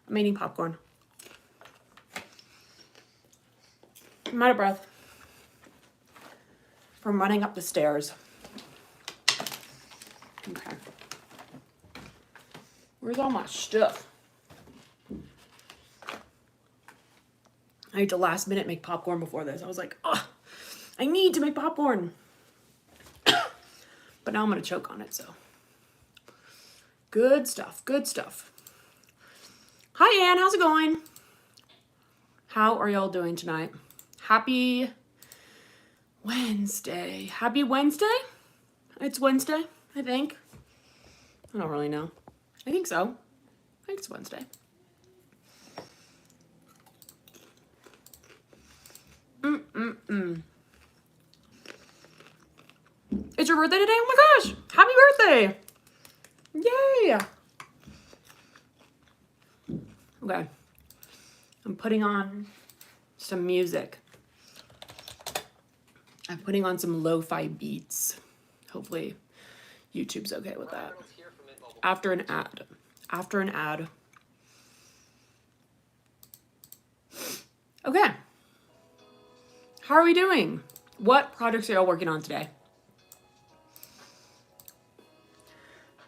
I'm eating popcorn. I'm out of breath from running up the stairs. Okay. Where's all my stuff? I had to last minute make popcorn before this. I was like, oh, I need to make popcorn. But now I'm going to choke on it, so. Good stuff, good stuff. Hi, Ann, how's it going? How are y'all doing tonight? Happy Wednesday. Happy Wednesday? It's Wednesday, I think. I don't really know. I think so. I think it's Wednesday. It's your birthday today? Oh my gosh! Happy birthday! Yay! Okay. I'm putting on some music. I'm putting on some lo-fi beats. Hopefully YouTube's okay with that. After an ad. After an ad. Okay. How are we doing? What projects are y'all working on today?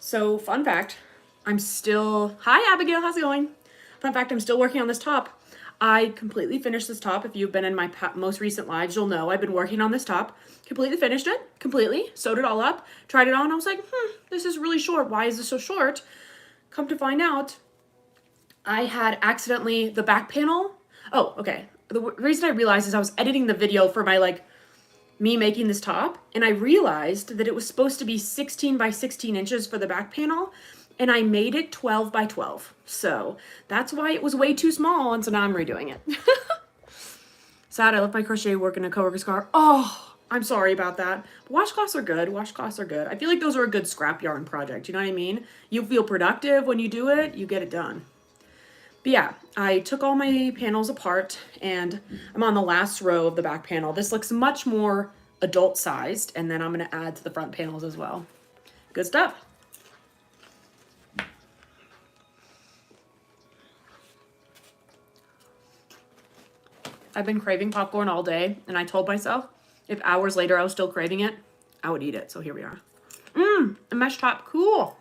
So, fun fact, hi Abigail, how's it going? Fun fact, I'm still working on this top. I completely finished this top. If you've been in my most recent lives, you'll know I've been working on this top. Completely finished it, completely, sewed it all up, tried it on. I was like, this is really short. Why is this so short? Come to find out, I had accidentally, the back panel. Oh, okay. The reason I realized is I was editing the video for my, me making this top, and I realized that it was supposed to be 16 by 16 inches for the back panel, and I made it 12 by 12. So that's why it was way too small, and so now I'm redoing it. Sad, I left my crochet work in a coworker's car. Oh, I'm sorry about that. But washcloths are good. Washcloths are good. I feel like those are a good scrap yarn project. You know what I mean? You feel productive when you do it. You get it done. But yeah, I took all my panels apart, and I'm on the last row of the back panel. This looks much more adult sized, and then I'm going to add to the front panels as well. Good stuff. I've been craving popcorn all day, and I told myself if hours later I was still craving it, I would eat it. So here we are. A mesh top, cool.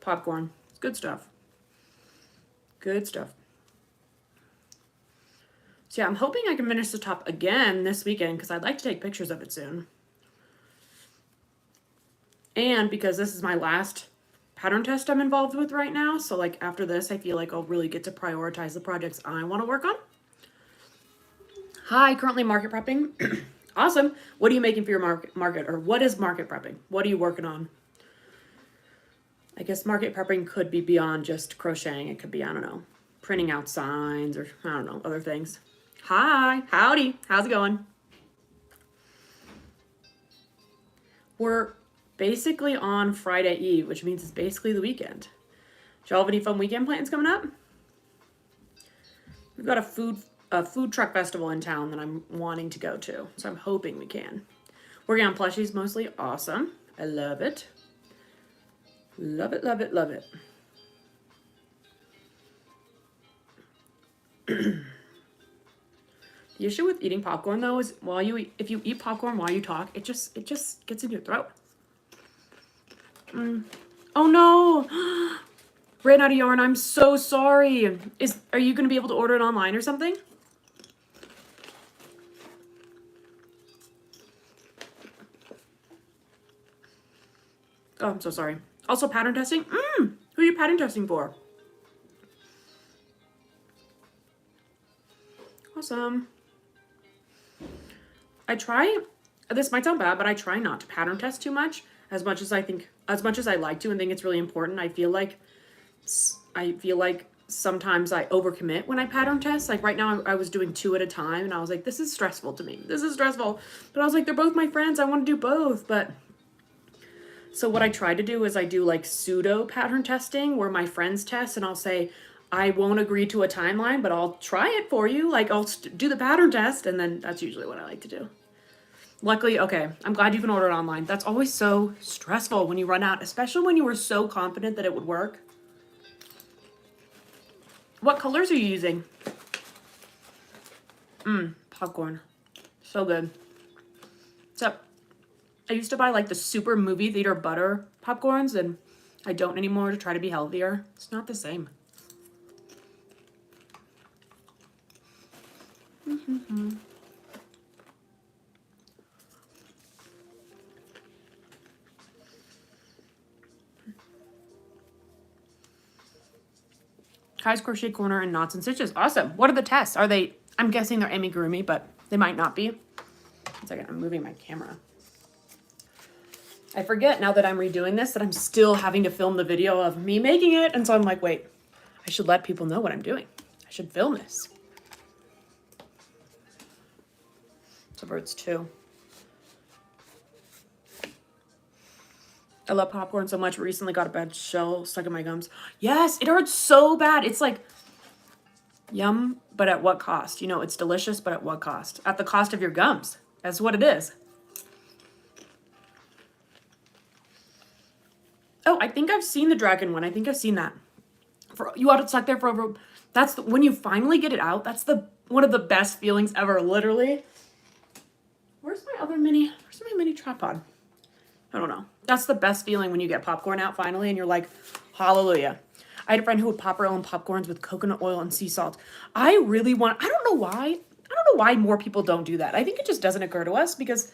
Popcorn, it's good stuff. Good stuff. So yeah, I'm hoping I can finish the top again this weekend because I'd like to take pictures of it soon. And because this is my last pattern test I'm involved with right now, so after this, I feel like I'll really get to prioritize the projects I want to work on. Hi, currently market prepping. Awesome. What are you making for your market, or what is market prepping? What are you working on? I guess market prepping could be beyond just crocheting. It could be, I don't know, printing out signs or, I don't know, other things. Hi, howdy, how's it going? We're basically on Friday Eve, which means it's basically the weekend. Do y'all have any fun weekend plans coming up? We've got a food truck festival in town that I'm wanting to go to, so I'm hoping we can. Working on plushies mostly. Awesome. I love it. Love it, love it, love it. The issue with eating popcorn though is if you eat popcorn while you talk, it just gets in your throat. Oh no! Ran out of yarn. I'm so sorry. Are you going to be able to order it online or something? Oh, I'm so sorry. Also pattern testing. Who are you pattern testing for? Awesome. This might sound bad, but I try not to pattern test too much as much as I like to and think it's really important. I feel like sometimes I overcommit when I pattern test. Like right now I was doing 2 at a time and I was like, this is stressful to me. This is stressful. But I was like, they're both my friends. I want to do both. So what I try to do is I do pseudo pattern testing where my friends test and I'll say, I won't agree to a timeline, but I'll try it for you. I'll do the pattern test, and then that's usually what I like to do. Luckily, okay, I'm glad you can order it online. That's always so stressful when you run out, especially when you were so confident that it would work. What colors are you using? Popcorn. So good. So, I used to buy like the super movie theater butter popcorns, and I don't anymore to try to be healthier. It's not the same. Kai's Crochet Corner and Knots and Stitches. Awesome. What are the tests? Are they, I'm guessing they're amigurumi, but they might not be. 1 second, I'm moving my camera. I forget now that I'm redoing this that I'm still having to film the video of me making it. And so I'm like, wait, I should let people know what I'm doing. I should film this. So birds too. I love popcorn so much. Recently got a bad shell stuck in my gums. Yes, it hurts so bad. It's like, yum, but at what cost? You know, it's delicious, but at what cost? At the cost of your gums. That's what it is. Oh, I think I've seen the dragon one. I think I've seen that. You ought to stuck there for over. That's when you finally get it out. That's one of the best feelings ever. Literally. Where's my mini tripod? I don't know. That's the best feeling when you get popcorn out finally, and you're like, hallelujah. I had a friend who would pop her own popcorns with coconut oil and sea salt. I don't know why more people don't do that. I think it just doesn't occur to us because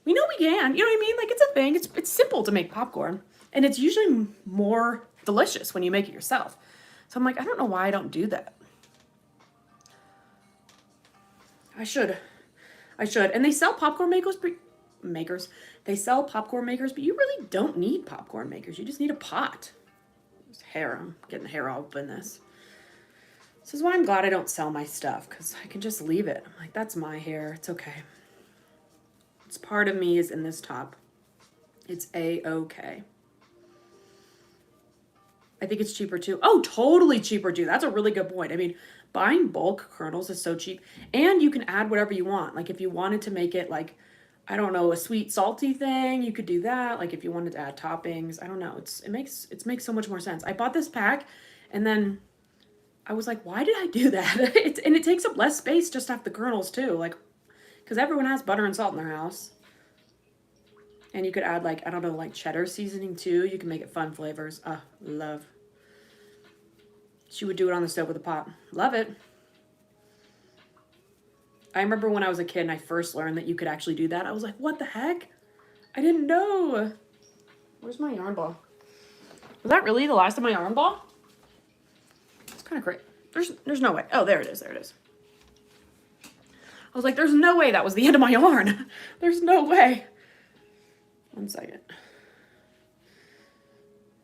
we know we can. You know what I mean? Like, it's a thing. It's simple to make popcorn. And it's usually more delicious when you make it yourself. So I'm like, I don't know why I don't do that. I should. And they sell popcorn makers. They sell popcorn makers, but you really don't need popcorn makers. You just need a pot. There's hair. I'm getting hair all up in this. This is why I'm glad I don't sell my stuff, because I can just leave it. I'm like, that's my hair. It's okay. It's part of me is in this top. It's A-okay. I think it's cheaper too. Oh, totally cheaper too. That's a really good point. I mean, buying bulk kernels is so cheap. And you can add whatever you want. Like if you wanted to make it like, I don't know, a sweet salty thing, you could do that. Like if you wanted to add toppings, I don't know. It makes so much more sense. I bought this pack and then I was like, why did I do that? And it takes up less space just to have the kernels too. Like, because everyone has butter and salt in their house. And you could add like, I don't know, like cheddar seasoning too. You can make it fun flavors. Love. She would do it on the stove with a pot. Love it. I remember when I was a kid and I first learned that you could actually do that. I was like, what the heck? I didn't know. Where's my yarn ball? Was that really the last of my yarn ball? It's kind of great. There's no way. Oh, there it is. There it is. I was like, there's no way that was the end of my yarn. There's no way. 1 second.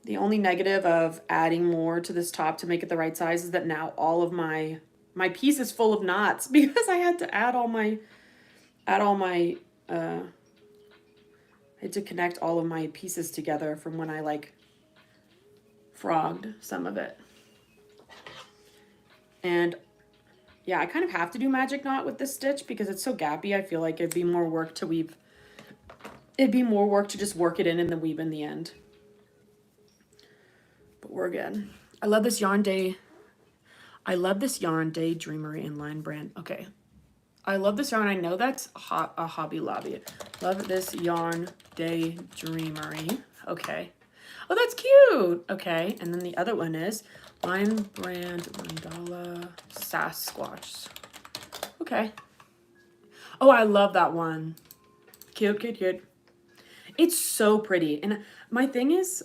The only negative of adding more to this top to make it the right size is that now all of my piece is full of knots because I had to I had to connect all of my pieces together from when I like frogged some of it. And yeah, I kind of have to do magic knot with this stitch because it's so gappy. I feel like it'd be more work to weave. It'd be more work to just work it in and then weave in the end. But we're good. I love this Yarn Day Dreamery inline brand. Okay. I love this yarn. I know that's a Hobby Lobby. Love this Yarn Day Dreamery. Okay. Oh, that's cute. Okay. And then the other one is Line Brand Mandala Sasquatch. Okay. Oh, I love that one. Cute, cute, cute. It's so pretty. And my thing is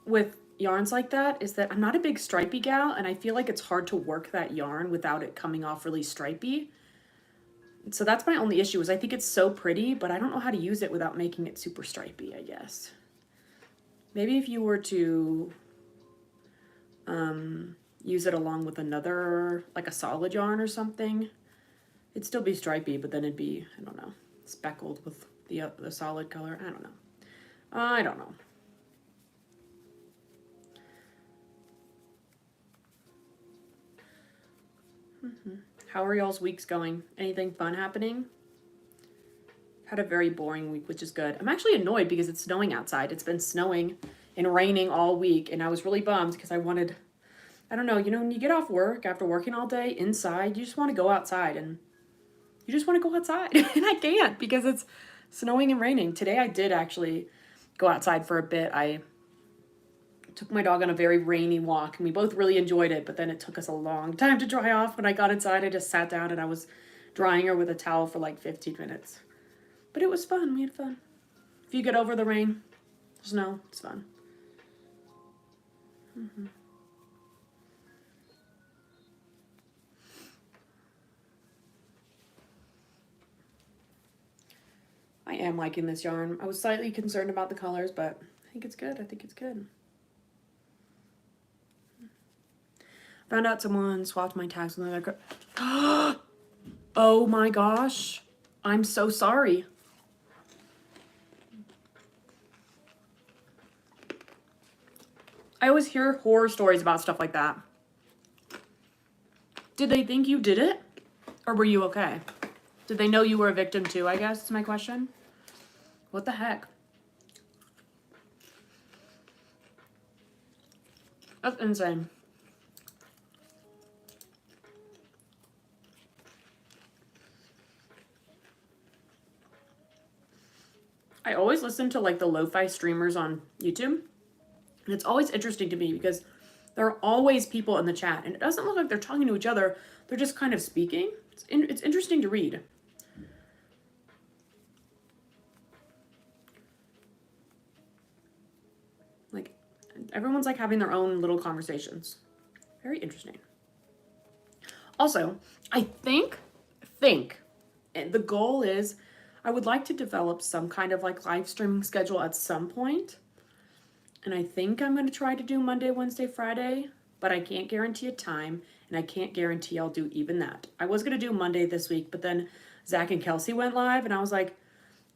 with yarns like that is that I'm not a big stripey gal, and I feel like it's hard to work that yarn without it coming off really stripey. So that's my only issue is I think it's so pretty, but I don't know how to use it without making it super stripey, I guess. Maybe if you were to use it along with another, like a solid yarn or something, it'd still be stripey, but then it'd be, I don't know, speckled with the solid color. I don't know. I don't know. How are y'all's weeks going? Anything fun happening? had a very boring week, which is good. I'm actually annoyed because it's snowing outside. It's been snowing and raining all week, and I was really bummed because I wanted, I don't know, you know, when you get off work after working all day inside, you just want to go outside, and you just want to go outside, and I can't because it's snowing and raining. Today I did actually go outside for a bit. I took my dog on a very rainy walk, and we both really enjoyed it, but then it took us a long time to dry off. When I got inside, I just sat down and I was drying her with a towel for like 15 minutes. But it was fun. We had fun. If you get over the rain, snow, it's fun. I am liking this yarn. I was slightly concerned about the colors, but I think it's good. I think it's good. Found out someone swapped my tags with another. Oh my gosh. I'm so sorry. I always hear horror stories about stuff like that. Did they think you did it? Or were you okay? Did they know you were a victim too, I guess, is my question? What the heck? That's insane. I always listen to like the lo-fi streamers on YouTube. And it's always interesting to me because there are always people in the chat. And it doesn't look like they're talking to each other. They're just kind of speaking. It's interesting to read. Like, everyone's like having their own little conversations. Very interesting. Also, I think, and the goal is, I would like to develop some kind of like live streaming schedule at some point. And I think I'm going to try to do Monday, Wednesday, Friday, but I can't guarantee a time, and I can't guarantee I'll do even that. I was going to do Monday this week, but then Zach and Kelsey went live, and I was like,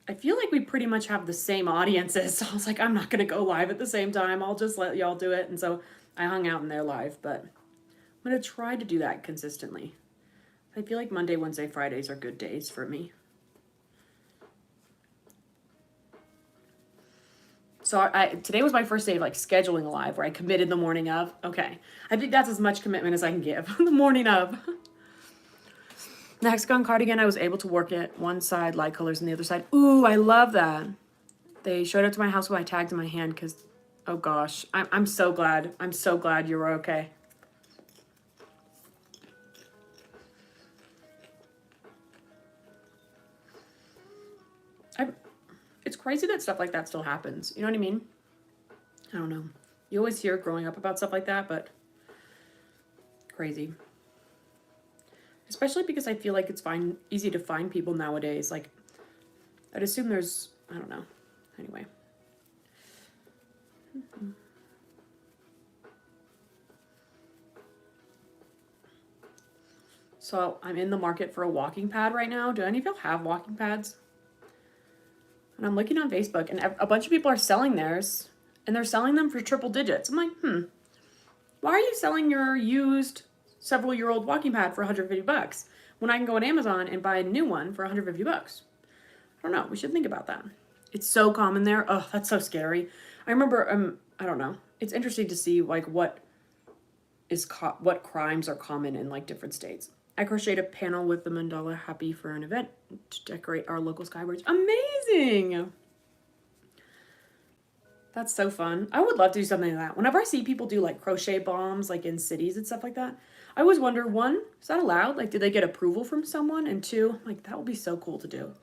I feel like we pretty much have the same audiences. So I was like, I'm not going to go live at the same time. I'll just let y'all do it. And so I hung out in their live, but I'm going to try to do that consistently. I feel like Monday, Wednesday, Fridays are good days for me. So today was my first day of like scheduling a live where I committed the morning of. Okay, I think that's as much commitment as I can give. The morning of. The hexagon cardigan, I was able to work it one side light colors and the other side. Ooh, I love that. They showed up to my house with my tags in my hand because, oh gosh, I'm so glad. I'm so glad you were okay. It's crazy that stuff like that still happens. You know what I mean? I don't know. You always hear growing up about stuff like that, but crazy. Especially because I feel like it's easy to find people nowadays. Like, I'd assume there's, I don't know. Anyway. So I'm in the market for a walking pad right now. Do any of y'all have walking pads? And I'm looking on Facebook, and a bunch of people are selling theirs, and they're selling them for triple digits. I'm like, why are you selling your used several-year-old walking pad for $150 when I can go on Amazon and buy a new one for $150? I don't know. We should think about that. It's so common there. Oh, that's so scary. I remember, I don't know. It's interesting to see like what crimes are common in like different states. I crocheted a panel with the mandala happy for an event to decorate our local skyboards. Amazing! That's so fun. I would love to do something like that. Whenever I see people do like crochet bombs like in cities and stuff like that, I always wonder, one, is that allowed? Like, did they get approval from someone? And two, like, that would be so cool to do.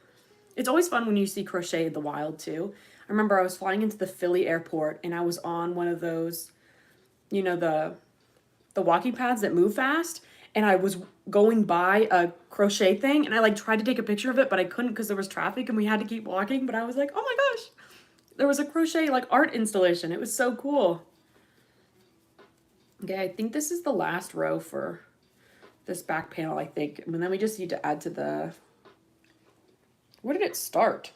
It's always fun when you see crochet in the wild too. I remember I was flying into the Philly airport and I was on one of those, you know, the walking pads that move fast. And I was going by a crochet thing and I like tried to take a picture of it, but I couldn't because there was traffic and we had to keep walking. But I was like, oh my gosh, there was a crochet like art installation. It was so cool. Okay, I think this is the last row for this back panel, I think. And then we just need to add to the, where did it start?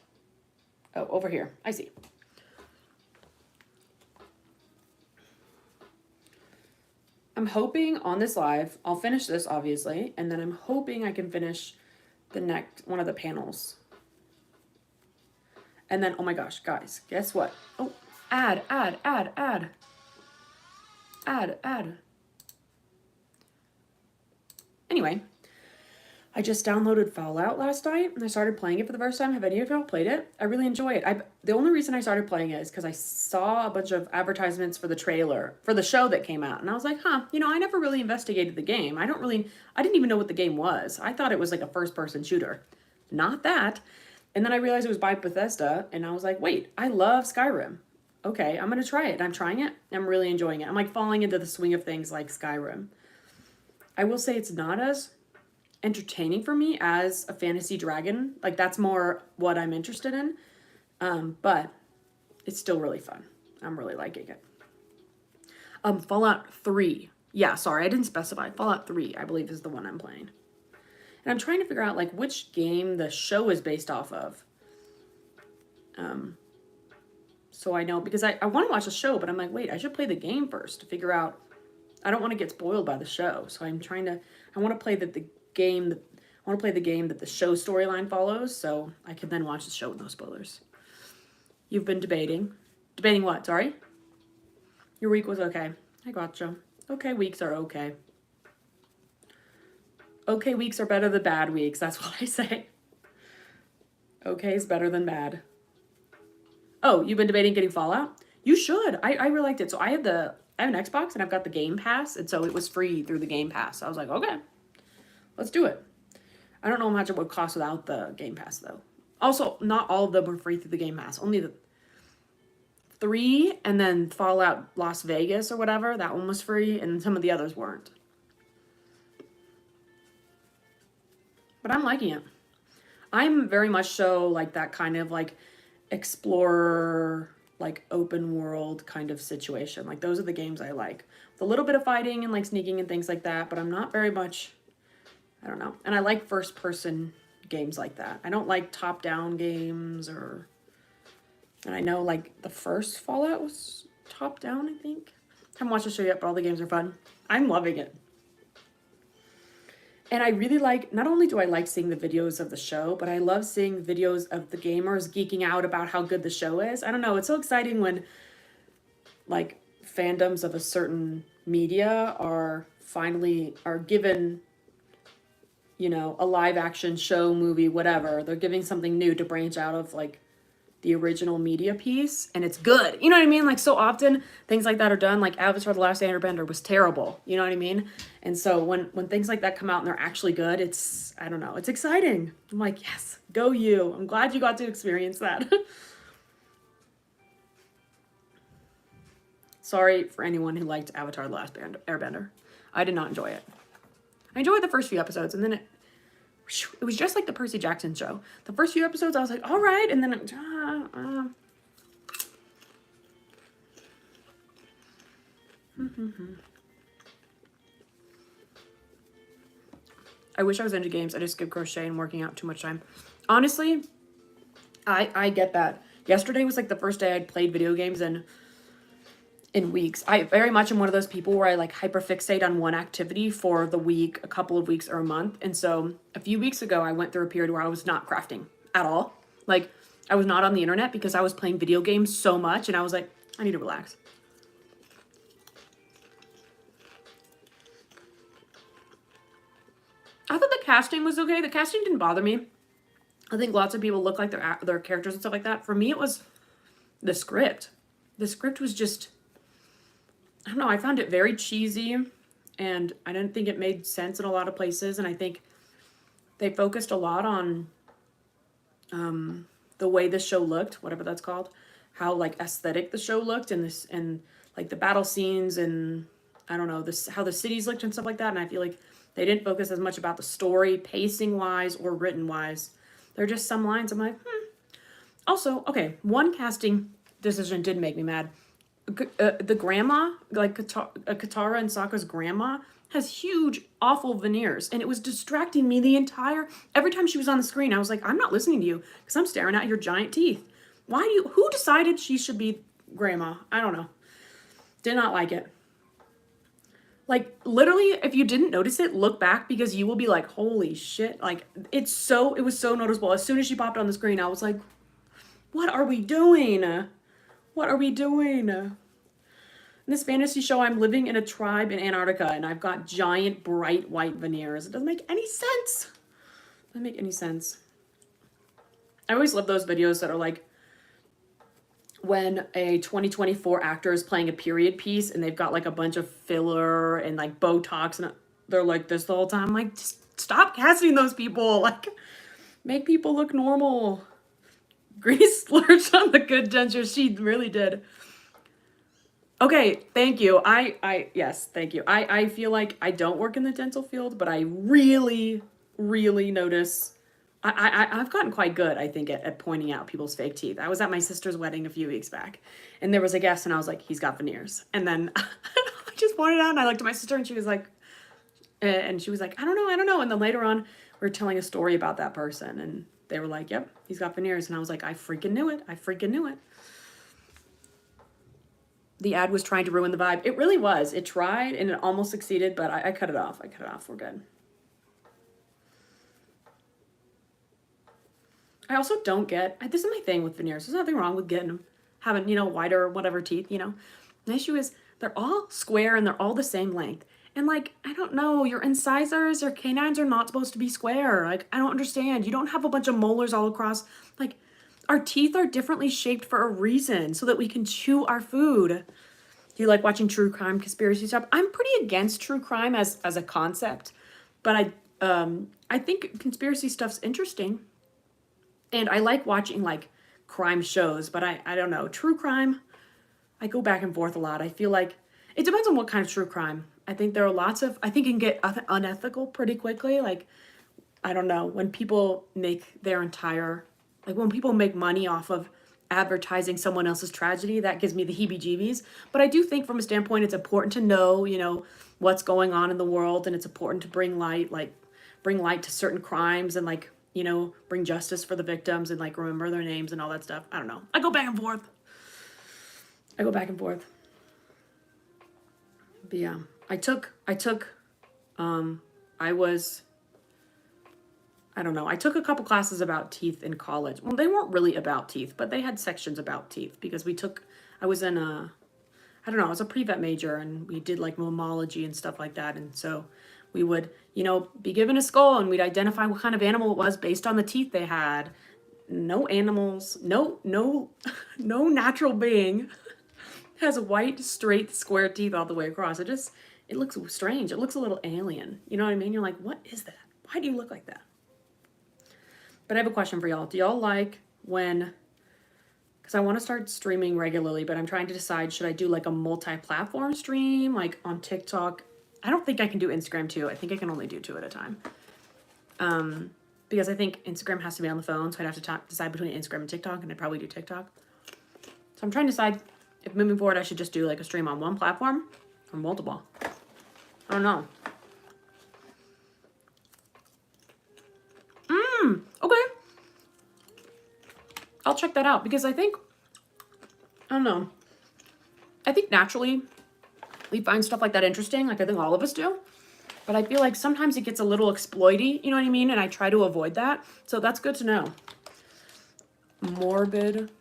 Oh, over here. I see. I'm hoping on this live, I'll finish this obviously, and then I'm hoping I can finish the next one of the panels. And then, oh my gosh, guys, guess what? Oh, add. Anyway, I just downloaded Fallout last night and I started playing it for the first time. Have any of y'all played it? I really enjoy it. The only reason I started playing it is because I saw a bunch of advertisements for the trailer for the show that came out. And I was like, huh, you know, I never really investigated the game. I didn't even know what the game was. I thought it was like a first-person shooter. Not that. And then I realized it was by Bethesda and I was like, wait, I love Skyrim. Okay, I'm going to try it. I'm trying it. I'm really enjoying it. I'm like falling into the swing of things like Skyrim. I will say it's not as entertaining for me as a fantasy dragon. Like that's more what I'm interested in. But it's still really fun. I'm really liking it. Fallout 3. Yeah, sorry, I didn't specify. Fallout 3, I believe, is the one I'm playing. And I'm trying to figure out like which game the show is based off of. So I know, because I want to watch the show, but I'm like, wait, I should play the game first to figure out. I don't want to get spoiled by the show. So I want to play the game that the show storyline follows, so I can then watch the show with no spoilers. You've been debating what? Sorry, your week was okay. I gotcha. Okay, weeks are okay. Okay, weeks are better than bad weeks. That's what I say. Okay is better than bad. Oh, you've been debating getting Fallout? You should. I really liked it. So I have an Xbox and I've got the Game Pass, and so it was free through the Game Pass. So I was like, okay, let's do it. I don't know how much it would cost without the Game Pass, though. Also, not all of them were free through the Game Pass. Only the 3, and then Fallout Las Vegas or whatever. That one was free, and some of the others weren't. But I'm liking it. I'm very much so like that kind of like explorer, like open world kind of situation. Like those are the games I like. With a little bit of fighting and like sneaking and things like that, but I'm not very much, I don't know. And I like first person games like that. I don't like top down games and I know like the first Fallout was top down, I think. I haven't watched the show yet, but all the games are fun. I'm loving it. And I really like, not only do I like seeing the videos of the show, but I love seeing videos of the gamers geeking out about how good the show is. I don't know, it's so exciting when like fandoms of a certain media are given, you know, a live action show, movie, whatever. They're giving something new to branch out of like the original media piece, and it's good. You know what I mean? Like so often things like that are done. Like Avatar: The Last Airbender was terrible. You know what I mean? And so when things like that come out and they're actually good, it's, I don't know, it's exciting. I'm like, yes, go you. I'm glad you got to experience that. Sorry for anyone who liked Avatar: The Last Airbender. I did not enjoy it. I enjoyed the first few episodes, and then it was just like the Percy Jackson show. The first few episodes, I was like, all right, and then I wish I was into games. I just give crochet and working out too much time. Honestly, I get that. Yesterday was like the first day I'd played video games in weeks. I very much am one of those people where I like hyperfixate on one activity for the week, a couple of weeks, or a month. And so a few weeks ago, I went through a period where I was not crafting at all. Like I was not on the internet because I was playing video games so much, and I was like, I need to relax. I thought the casting was okay. The casting didn't bother me. I think lots of people look like their characters and stuff like that. For me, it was the script. The script was just, I don't know, I found it very cheesy, and I didn't think it made sense in a lot of places, and I think they focused a lot on the way the show looked, whatever that's called, how like aesthetic the show looked, and like the battle scenes, and I don't know, how the cities looked and stuff like that, and I feel like they didn't focus as much about the story, pacing-wise or written-wise. There are just some lines I'm like, Also, okay, one casting decision did make me mad. The grandma, like Katara and Sokka's grandma, has huge, awful veneers, and it was distracting me every time she was on the screen. I was like, I'm not listening to you because I'm staring at your giant teeth. Who decided she should be grandma? I don't know. Did not like it. Like, literally, if you didn't notice it, look back, because you will be like, holy shit. Like, it was so noticeable. As soon as she popped on the screen, I was like, What are we doing? What are we doing? In this fantasy show, I'm living in a tribe in Antarctica, and I've got giant, bright white veneers. It doesn't make any sense. It doesn't make any sense. I always love those videos that are like when a 2024 actor is playing a period piece and they've got like a bunch of filler and like Botox and they're like this the whole time. I'm like, just stop casting those people. Like, make people look normal. Grace splurged on the good dentures. She really did. Okay, thank you. Yes, thank you. I feel like I don't work in the dental field, but I really, really notice. I've gotten quite good, I think, at pointing out people's fake teeth. I was at my sister's wedding a few weeks back, and there was a guest, and I was like, he's got veneers. And then I just pointed out, and I looked at my sister, and she was like, I don't know. And then later on, we were telling a story about that person, and they were like, yep, he's got veneers. And I was like, I freaking knew it. I freaking knew it. The ad was trying to ruin the vibe. It really was. It tried, and it almost succeeded, but I cut it off. I cut it off. We're good. I also don't get, this is my thing with veneers. There's nothing wrong with getting them, having, wider whatever teeth, The issue is they're all square and they're all the same length. And like, I don't know, your incisors, your canines are not supposed to be square. Like, I don't understand. You don't have a bunch of molars all across. Like, our teeth are differently shaped for a reason so that we can chew our food. Do you like watching true crime conspiracy stuff? I'm pretty against true crime as a concept, but I think conspiracy stuff's interesting. And I like watching like crime shows, but I don't know. True crime, I go back and forth a lot. I feel like it depends on what kind of true crime. I think there are lots of, I think it can get unethical pretty quickly. Like, I don't know, when people make their entire, like when people make money off of advertising someone else's tragedy, that gives me the heebie-jeebies. But I do think from a standpoint, it's important to know, what's going on in the world. And it's important to bring light to certain crimes and like, bring justice for the victims and like remember their names and all that stuff. I don't know. I go back and forth. But yeah, I took a couple classes about teeth in college. Well, they weren't really about teeth, but they had sections about teeth because I was a pre-vet major and we did like mammology and stuff like that. And so we would, be given a skull and we'd identify what kind of animal it was based on the teeth they had. No animals, no natural being has white, straight, square teeth all the way across. It looks strange. It looks a little alien. You know what I mean? You're like, what is that? Why do you look like that? But I have a question for y'all. Do y'all like because I want to start streaming regularly, but I'm trying to decide, should I do like a multi-platform stream, like on TikTok? I don't think I can do Instagram too. I think I can only do 2 at a time. Because I think Instagram has to be on the phone, so I'd have to decide between Instagram and TikTok, and I'd probably do TikTok. So I'm trying to decide if moving forward I should just do like a stream on one platform or multiple. I don't know. Okay. I'll check that out because I don't know. I think naturally we find stuff like that interesting. Like I think all of us do. But I feel like sometimes it gets a little exploity, you know what I mean? And I try to avoid that. So that's good to know. Morbid.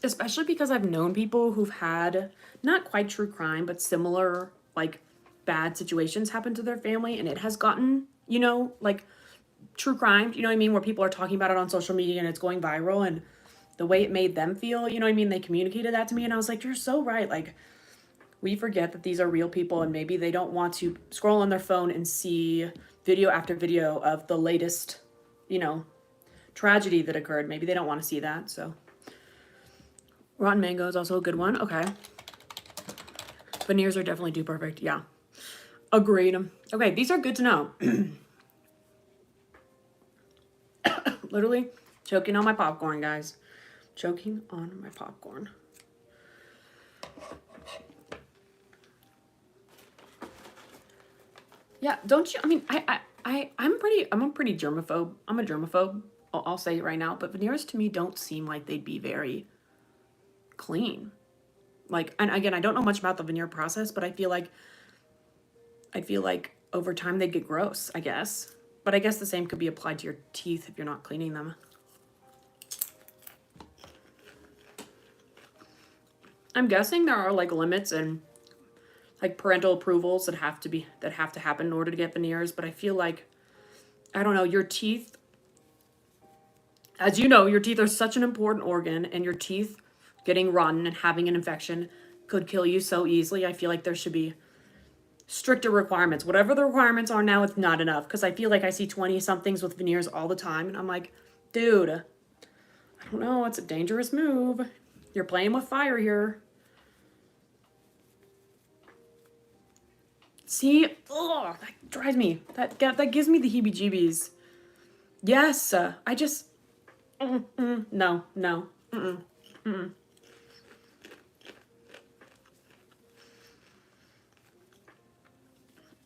Especially because I've known people who've had not quite true crime, but similar like bad situations happen to their family. And it has gotten, like true crime, you know what I mean? Where people are talking about it on social media and it's going viral and the way it made them feel, you know what I mean? They communicated that to me and I was like, you're so right. Like we forget that these are real people and maybe they don't want to scroll on their phone and see video after video of the latest, tragedy that occurred. Maybe they don't want to see that. So rotten mango is also a good one. Okay. Veneers are definitely too perfect. Yeah. Agreed. Okay. These are good to know. Literally choking on my popcorn, guys. Choking on my popcorn. Yeah, don't you? I mean, I'm a pretty germaphobe. I'm a germaphobe. I'll say it right now. But veneers to me don't seem like they'd be very clean. Like, and again, I don't know much about the veneer process, but I feel like over time they'd get gross, I guess. But I guess the same could be applied to your teeth if you're not cleaning them. I'm guessing there are like limits and like parental approvals that have to happen in order to get veneers, but I feel like, I don't know, your teeth, as you know, your teeth are such an important organ, and your teeth getting rotten and having an infection could kill you so easily. I feel like there should be stricter requirements. Whatever the requirements are now, it's not enough, because I feel like I see 20-somethings with veneers all the time, and I'm like, dude, I don't know, it's a dangerous move. You're playing with fire here. See, oh, that drives me. That gives me the heebie-jeebies. Yes, I just, no.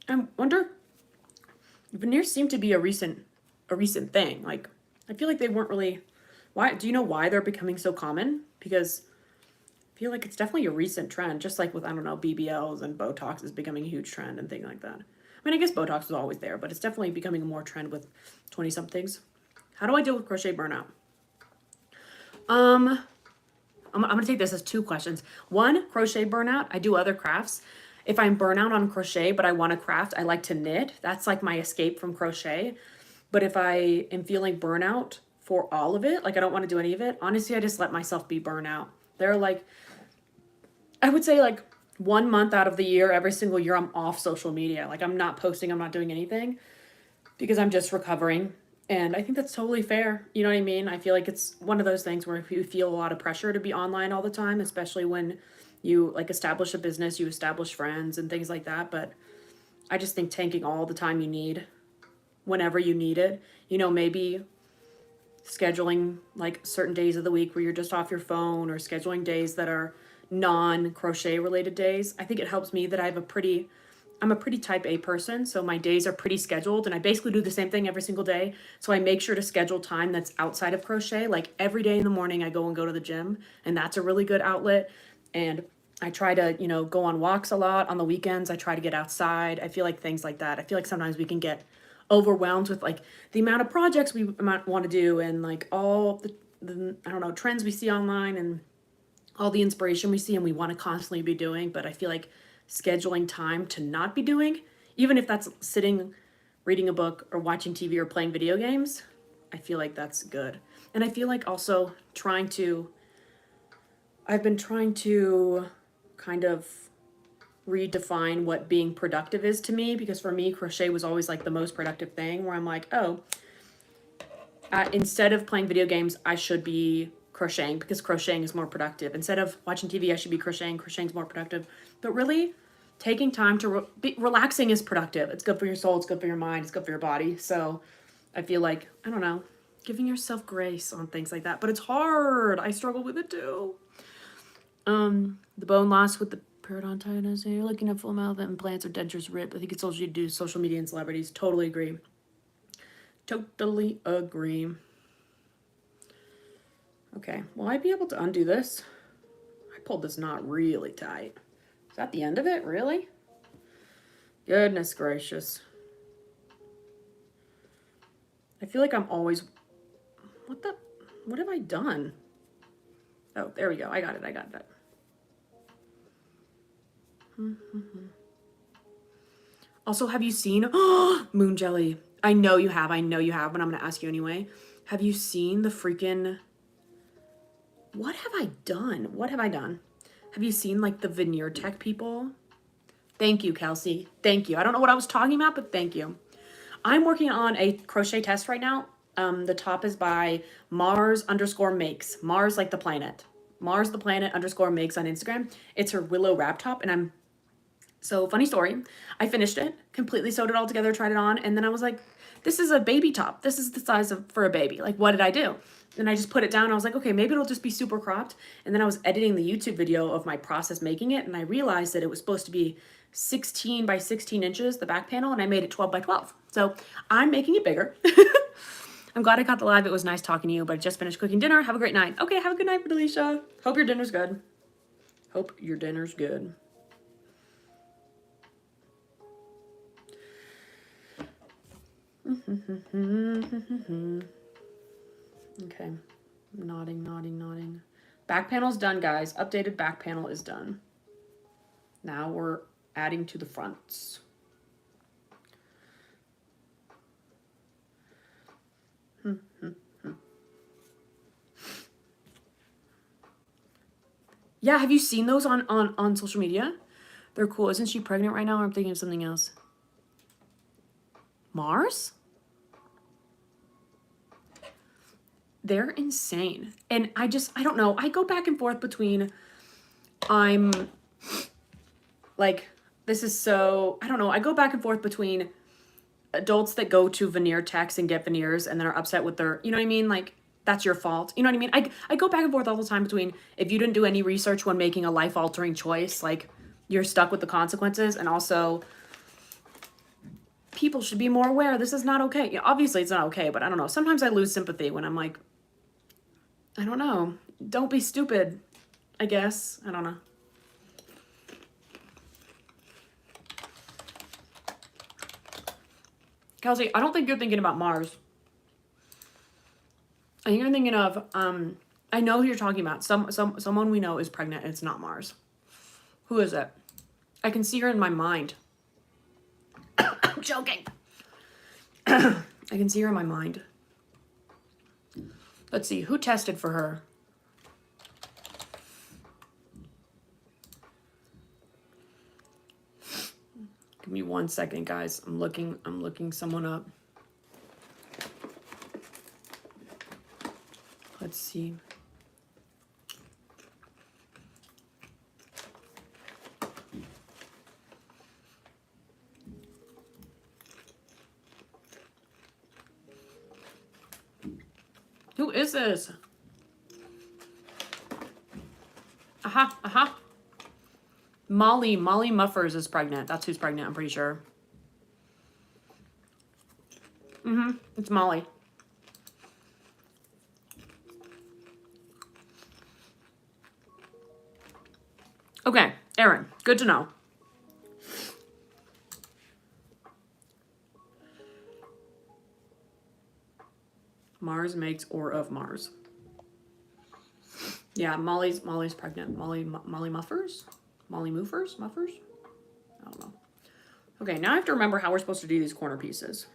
I wonder, veneers seem to be a recent thing. Like, I feel like they weren't really. Why? Do you know why they're becoming so common? Because I feel like it's definitely a recent trend, just like with, I don't know, BBLs and Botox is becoming a huge trend and things like that. I mean, I guess Botox was always there, but it's definitely becoming a more trend with 20-somethings. How do I deal with crochet burnout? I'm going to take this as two questions. One, crochet burnout. I do other crafts. If I'm burnout on crochet, but I want to craft, I like to knit. That's like my escape from crochet. But if I am feeling burnout for all of it, like I don't want to do any of it, honestly, I just let myself be burnout. There are like, I would say like 1 month out of the year, every single year, I'm off social media. Like I'm not posting, I'm not doing anything because I'm just recovering. And I think that's totally fair. You know what I mean? I feel like it's one of those things where if you feel a lot of pressure to be online all the time, especially when you like establish a business, you establish friends and things like that. But I just think tanking all the time you need, whenever you need it, you know, maybe scheduling like certain days of the week where you're just off your phone, or scheduling days that are non-crochet related days. I think it helps me that I'm a pretty type A person, so my days are pretty scheduled, and I basically do the same thing every single day. So I make sure to schedule time that's outside of crochet. Like every day in the morning I go to the gym, and that's a really good outlet. And I try to, you know, go on walks a lot. On the weekends I try to get outside. I feel like things like that. I feel like sometimes we can get overwhelmed with like the amount of projects we might want to do, and like all the I don't know, trends we see online and all the inspiration we see and we want to constantly be doing. But I feel like scheduling time to not be doing, even if that's sitting, reading a book or watching TV or playing video games, I feel like that's good. And I feel like also I've been trying to kind of redefine what being productive is to me, because for me, crochet was always like the most productive thing, where I'm like, oh, instead of playing video games, I should be crocheting because crocheting is more productive. Instead of watching TV, I should be crocheting. Crocheting is more productive. But really, taking time to relaxing is productive. It's good for your soul. It's good for your mind. It's good for your body. So I feel like, I don't know, giving yourself grace on things like that. But it's hard. I struggle with it too. The bone loss with the periodontitis. You're looking at full mouth implants or dentures rip. I think it's all you do. Social media and celebrities. Totally agree. Totally agree. Okay, will I be able to undo this? I pulled this knot really tight. Is that the end of it? Really? Goodness gracious. I feel like I'm always... What have I done? Oh, there we go. I got it. Also, have you seen... Moon jelly. I know you have, but I'm going to ask you anyway. Have you seen the freaking... What have I done? Have you seen like the veneer tech people? Thank you, Kelsey. Thank you. I don't know what I was talking about, but thank you. I'm working on a crochet test right now. The top is by Mars_makes. Mars like the planet. Mars the planet _makes on Instagram. It's her willow wrap top, and so funny story. I finished it, completely sewed it all together, tried it on, and then I was like, this is a baby top. This is the size for a baby. Like, what did I do? And I just put it down. I was like, okay, maybe it'll just be super cropped. And then I was editing the YouTube video of my process making it, and I realized that it was supposed to be 16 by 16 inches, the back panel, and I made it 12 by 12. So I'm making it bigger. I'm glad I caught the live. It was nice talking to you, but I just finished cooking dinner. Have a great night. Okay, have a good night, Felicia. Hope your dinner's good. Okay. Nodding, nodding, nodding. Back panel's done, guys. Updated back panel is done. Now we're adding to the fronts. Yeah, have you seen those on social media? They're cool. Isn't she pregnant right now? Or I'm thinking of something else. Mars? They're insane. And I don't know. I go back and forth between I'm like, this is so, I don't know. I go back and forth between adults that go to veneer techs and get veneers and then are upset with their, you know what I mean? Like, that's your fault. You know what I mean? I go back and forth all the time between if you didn't do any research when making a life-altering choice, like, you're stuck with the consequences, and also people should be more aware. This is not okay. Yeah, obviously it's not okay, but I don't know. Sometimes I lose sympathy when I'm like, I don't know. Don't be stupid, I guess. I don't know. Kelsey, I don't think you're thinking about Mars. I think you're thinking of, I know who you're talking about. Someone we know is pregnant and it's not Mars. Who is it? I can see her in my mind. I'm joking. I can see her in my mind. Let's see, who tested for her? Give me 1 second, guys. I'm looking someone up. Let's see. Who is this? Aha. Molly Muffers is pregnant. That's who's pregnant, I'm pretty sure. It's Molly. Okay, Erin, good to know. Mars makes or of Mars. Yeah, Molly's pregnant. Molly Muffers? Molly Muffers? I don't know. Okay, now I have to remember how we're supposed to do these corner pieces.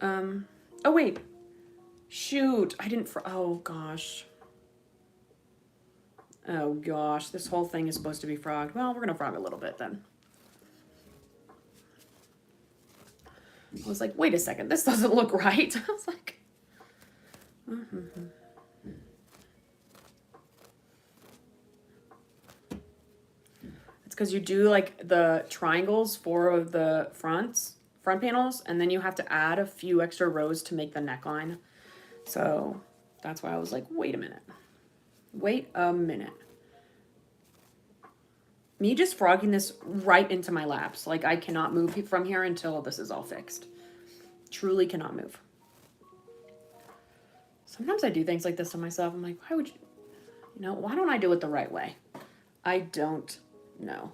Oh wait. Shoot, I didn't, oh gosh. Oh gosh, this whole thing is supposed to be frogged. Well, we're gonna frog a little bit then. I was like, wait a second, this doesn't look right. I was like, It's because you do like the triangles for the front panels, and then you have to add a few extra rows to make the neckline. So that's why I was like, wait a minute. Wait a minute. Me just frogging this right into my laps. Like, I cannot move from here until this is all fixed. Truly cannot move. Sometimes I do things like this to myself. I'm like, why would you, why don't I do it the right way? I don't know.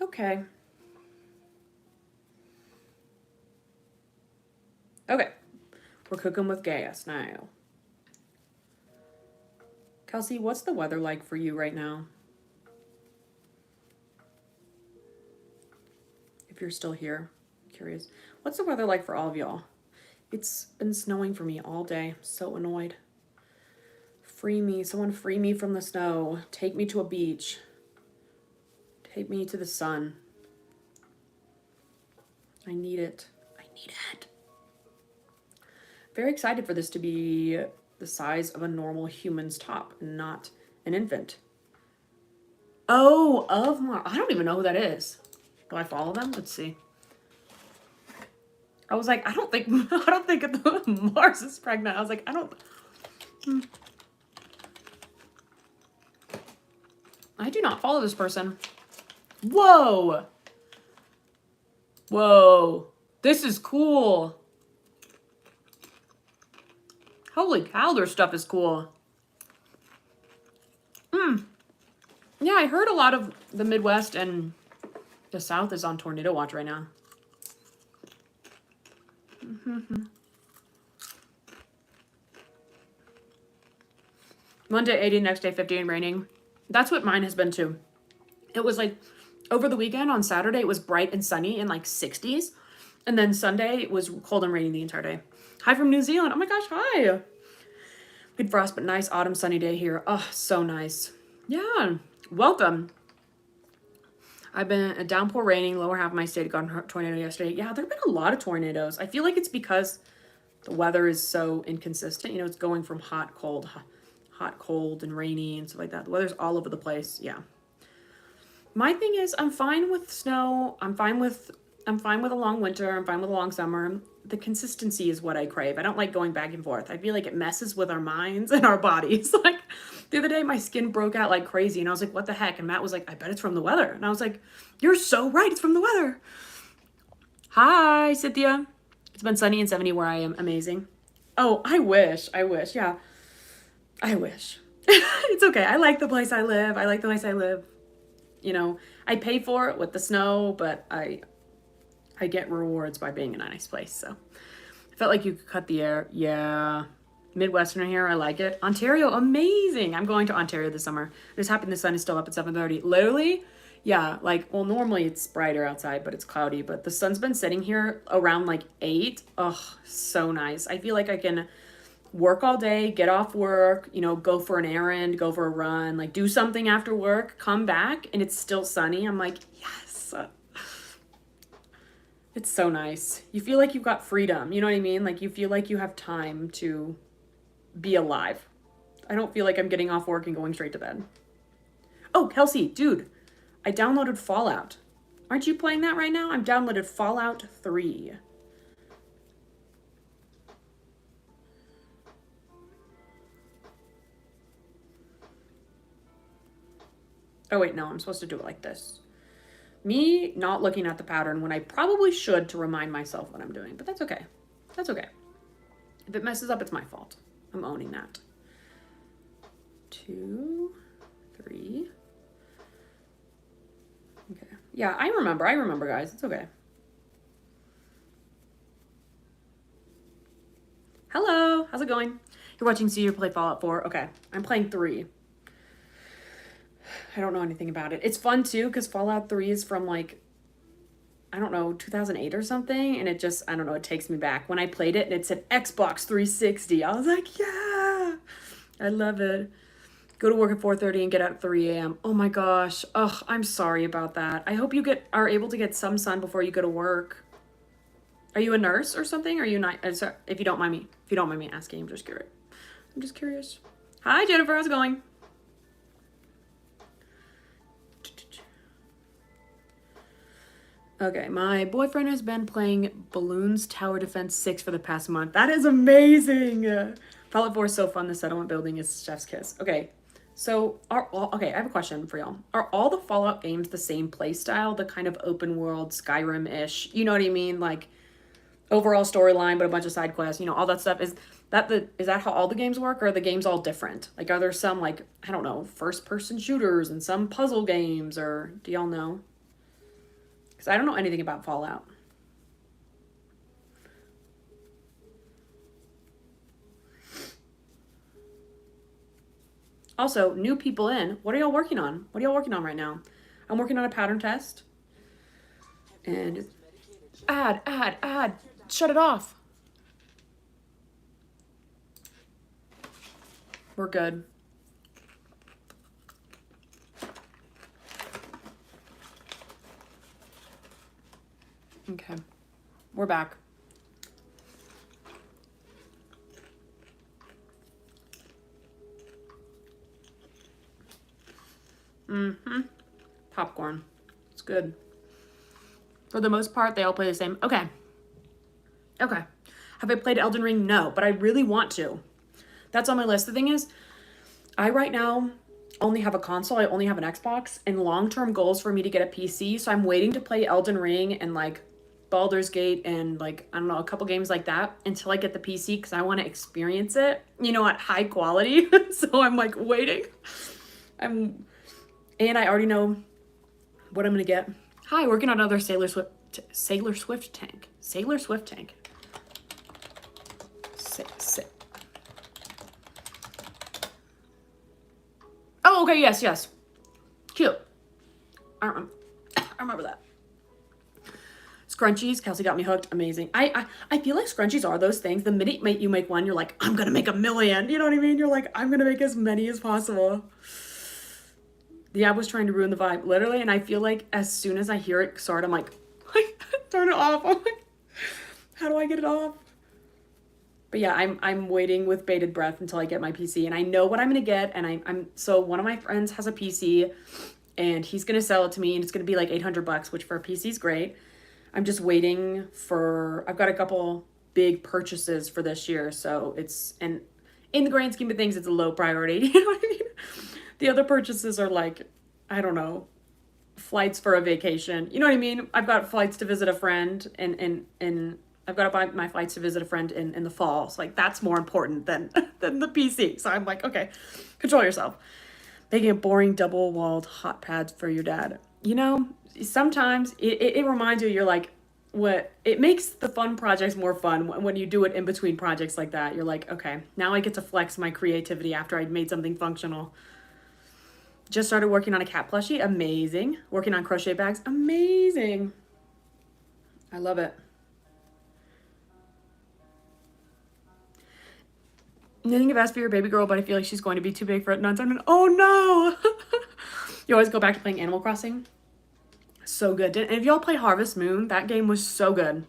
Okay. Okay. We're cooking with gas now. Kelsey, what's the weather like for you right now? If you're still here, I'm curious. What's the weather like for all of y'all? It's been snowing for me all day. I'm so annoyed. Free me. Someone free me from the snow. Take me to a beach. Take me to the sun. I need it. I need it. Very excited for this to be the size of a normal human's top, not an infant. Oh, of Mars. I don't even know who that is. Do I follow them? Let's see. I was like, I don't think Mars is pregnant. I was like, I do not follow this person. Whoa. Whoa. This is cool. Holy cow, their stuff is cool. Yeah, I heard a lot of the Midwest and the South is on tornado watch right now. One day 80, next day 50 and raining. That's what mine has been too. It was like over the weekend on Saturday, it was bright and sunny in like 60s. And then Sunday, it was cold and rainy the entire day. Hi from New Zealand. Oh my gosh, hi. We had frost, but nice autumn sunny day here. Oh, so nice. Yeah, welcome. I've been a downpour raining, lower half of my state got a tornado yesterday. Yeah, there have been a lot of tornadoes. I feel like it's because the weather is so inconsistent. You know, it's going from hot, cold, and rainy and stuff like that. The weather's all over the place. Yeah. My thing is, I'm fine with snow. I'm fine with a long winter. I'm fine with a long summer. The consistency is what I crave. I don't like going back and forth. I feel like it messes with our minds and our bodies. Like the other day, my skin broke out like crazy, and I was like, "What the heck?" And Matt was like, "I bet it's from the weather." And I was like, "You're so right. It's from the weather." Hi, Cynthia. It's been sunny and 70 where I am. Amazing. Oh, I wish. Yeah, I wish. It's okay. I like the place I live. You know, I pay for it with the snow, but I get rewards by being in a nice place. So I felt like you could cut the air. Yeah. Midwestern here. I like it. Ontario. Amazing. I'm going to Ontario this summer. I'm just happy the sun is still up at 7:30. Literally. Yeah. Like, well, normally it's brighter outside, but it's cloudy, but the sun's been sitting here around like 8. Oh, so nice. I feel like I can work all day, get off work, you know, go for an errand, go for a run, like do something after work, come back, and it's still sunny. I'm like, yes. It's so nice. You feel like you've got freedom. You know what I mean? Like you feel like you have time to be alive. I don't feel like I'm getting off work and going straight to bed. Oh, Kelsey, dude, I downloaded Fallout. Aren't you playing that right now? I've downloaded Fallout 3. Oh wait, no, I'm supposed to do it like this. Me not looking at the pattern when I probably should to remind myself what I'm doing, but that's okay. That's okay. If it messes up, it's my fault. I'm owning that. 2, 3. Okay. Yeah, I remember, guys. It's okay. Hello, how's it going? You're watching See You play Fallout 4. Okay, I'm playing 3. I don't know anything about it. It's fun too because Fallout 3 is from like, I don't know, 2008 or something. And it just, I don't know, it takes me back. When I played it and it said Xbox 360, I was like, yeah, I love it. Go to work at 4:30 and get out at 3 a.m. Oh my gosh. Ugh, I'm sorry about that. I hope you are able to get some sun before you go to work. Are you a nurse or something? Or are you not? Sorry, if you don't mind me asking, I'm just curious. Hi, Jennifer. How's it going? Okay, my boyfriend has been playing Balloons Tower Defense 6 for the past month. That is amazing! Fallout 4 is so fun. The settlement building is chef's kiss. Okay, so okay, I have a question for y'all. Are all the Fallout games the same play style? The kind of open world, Skyrim-ish? You know what I mean? Like, overall storyline, but a bunch of side quests, you know, all that stuff. Is that how all the games work, or are the games all different? Like, are there some, like, I don't know, first-person shooters and some puzzle games, or do y'all know? Because I don't know anything about Fallout. Also, new people in. What are y'all working on? What are y'all working on right now? I'm working on a pattern test. And ad. Shut it off. We're good. Okay, we're back. Popcorn. It's good. For the most part, they all play the same. Okay. Have I played Elden Ring? No, but I really want to. That's on my list. The thing is, I right now only have a console. I only have an Xbox, and long-term goals for me to get a PC. So I'm waiting to play Elden Ring and like Baldur's Gate and like, I don't know, a couple games like that until I get the PC because I want to experience it, you know, at high quality. So I'm like waiting. And I already know what I'm going to get. Hi, working on another Sailor Swift tank. Sailor Swift tank. okay, yes, yes. Cute. I remember that. Scrunchies, Kelsey got me hooked. Amazing. I feel like scrunchies are those things. The minute you make one, you're like, I'm gonna make a million. You know what I mean? You're like, I'm gonna make as many as possible. The app was trying to ruin the vibe, literally. And I feel like as soon as I hear it start, I'm like turn it off. I'm like, how do I get it off? But yeah, I'm waiting with bated breath until I get my PC, and I know what I'm gonna get. And I'm so one of my friends has a PC, and he's gonna sell it to me, and it's gonna be like $800, which for a PC is great. I'm just waiting for. I've got a couple big purchases for this year, so and in the grand scheme of things, it's a low priority. You know what I mean? The other purchases are like, I don't know, flights for a vacation. You know what I mean? I've got flights to visit a friend, and I've got to buy my flights to visit a friend in the fall. So like that's more important than the PC. So I'm like, okay, control yourself. Making a boring double-walled hot pads for your dad. You know, sometimes it reminds you, you're like, what, it makes the fun projects more fun when you do it in between projects like that. You're like, okay, now I get to flex my creativity after I'd made something functional. Just started working on a cat plushie. Amazing. Working on crochet bags. Amazing. I love it. Knitting a vest for your baby girl, but I feel like she's going to be too big for it. Non-time. Oh no! You always go back to playing Animal Crossing. So good. And if y'all play Harvest Moon, that game was so good.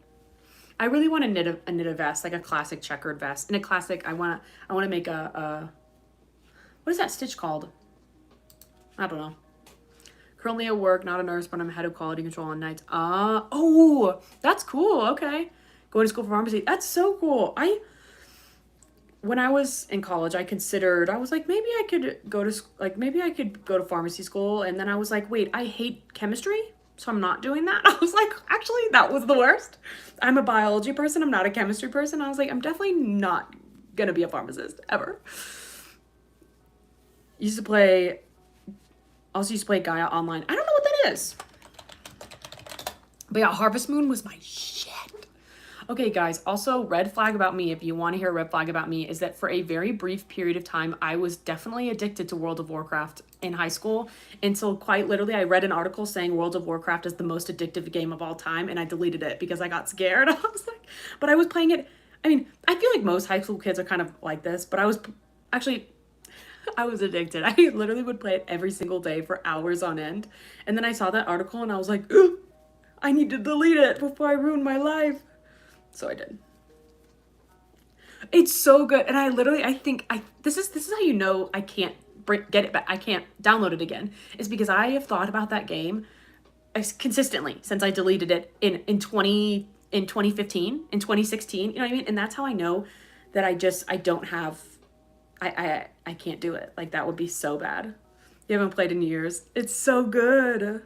I really want to knit a vest, like a classic checkered vest. And a classic, I want to make a what is that stitch called? I don't know. Currently at work, not a nurse, but I'm head of quality control on nights. Oh, that's cool. Okay. Going to school for pharmacy. That's so cool. When I was in college, I was like, maybe I could go to pharmacy school. And then I was like, wait, I hate chemistry, so I'm not doing that. I was like, actually, that was the worst. I'm a biology person. I'm not a chemistry person. I was like, I'm definitely not going to be a pharmacist ever. Also used to play Gaia online. I don't know what that is. But yeah, Harvest Moon was my shit. Okay, guys, also red flag about me, if you want to hear a red flag about me, is that for a very brief period of time, I was definitely addicted to World of Warcraft in high school. Until quite literally, I read an article saying World of Warcraft is the most addictive game of all time, and I deleted it because I got scared. I was like, but I was playing it. I mean, I feel like most high school kids are kind of like this, but I was addicted. I literally would play it every single day for hours on end. And then I saw that article and I was like, ooh, I need to delete it before I ruin my life. So I did. It's so good. And this is how you know I can't get it back. I can't download it again. It's because I have thought about that game consistently since I deleted it in 2015, in 2016, you know what I mean? And that's how I know that I can't do it. Like, that would be so bad. You haven't played in years. It's so good.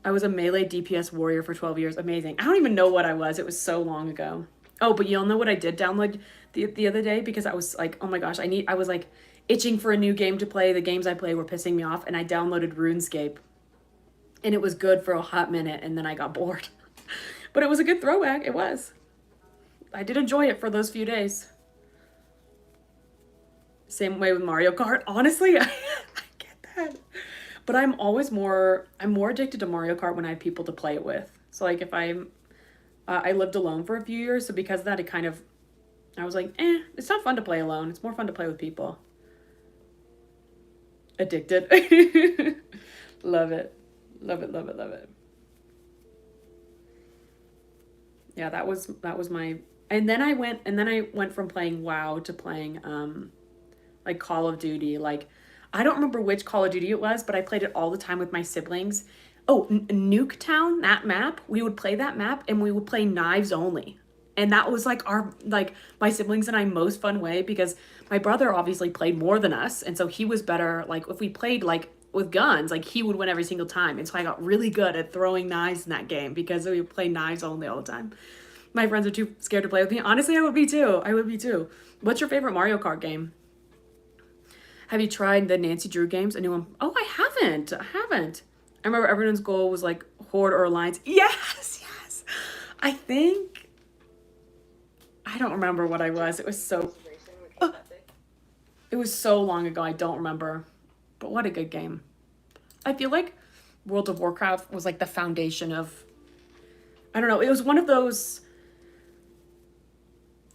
I was a melee DPS warrior for 12 years. Amazing. I don't even know what I was. It was so long ago. Oh, but you'll know what I did download the other day, because I was like, oh my gosh, I was like itching for a new game to play. The games I play were pissing me off, and I downloaded RuneScape. And it was good for a hot minute, and then I got bored. But it was a good throwback. It was. I did enjoy it for those few days. Same way with Mario Kart. Honestly, I get that. But I'm more addicted to Mario Kart when I have people to play it with. So like if I lived alone for a few years, so because of that, I was like, it's not fun to play alone. It's more fun to play with people. Addicted. Love it. Love it, love it, love it. Yeah, that was my, and then I went from playing WoW to playing like Call of Duty. Like, I don't remember which Call of Duty it was, but I played it all the time with my siblings. Oh, Nuketown, that map, we would play that map and we would play knives only. And that was like my siblings and I most fun way, because my brother obviously played more than us. And so he was better. Like if we played like with guns, like he would win every single time. And so I got really good at throwing knives in that game because we would play knives only all the time. My friends are too scared to play with me. Honestly, I would be too. What's your favorite Mario Kart game? Have you tried the Nancy Drew games? A new one? Oh, I haven't. I remember everyone's goal was like Horde or Alliance. Yes. I don't remember what I was. It was so... It was so long ago, I don't remember. But what a good game. I feel like World of Warcraft was like the foundation of, I don't know, it was one of those,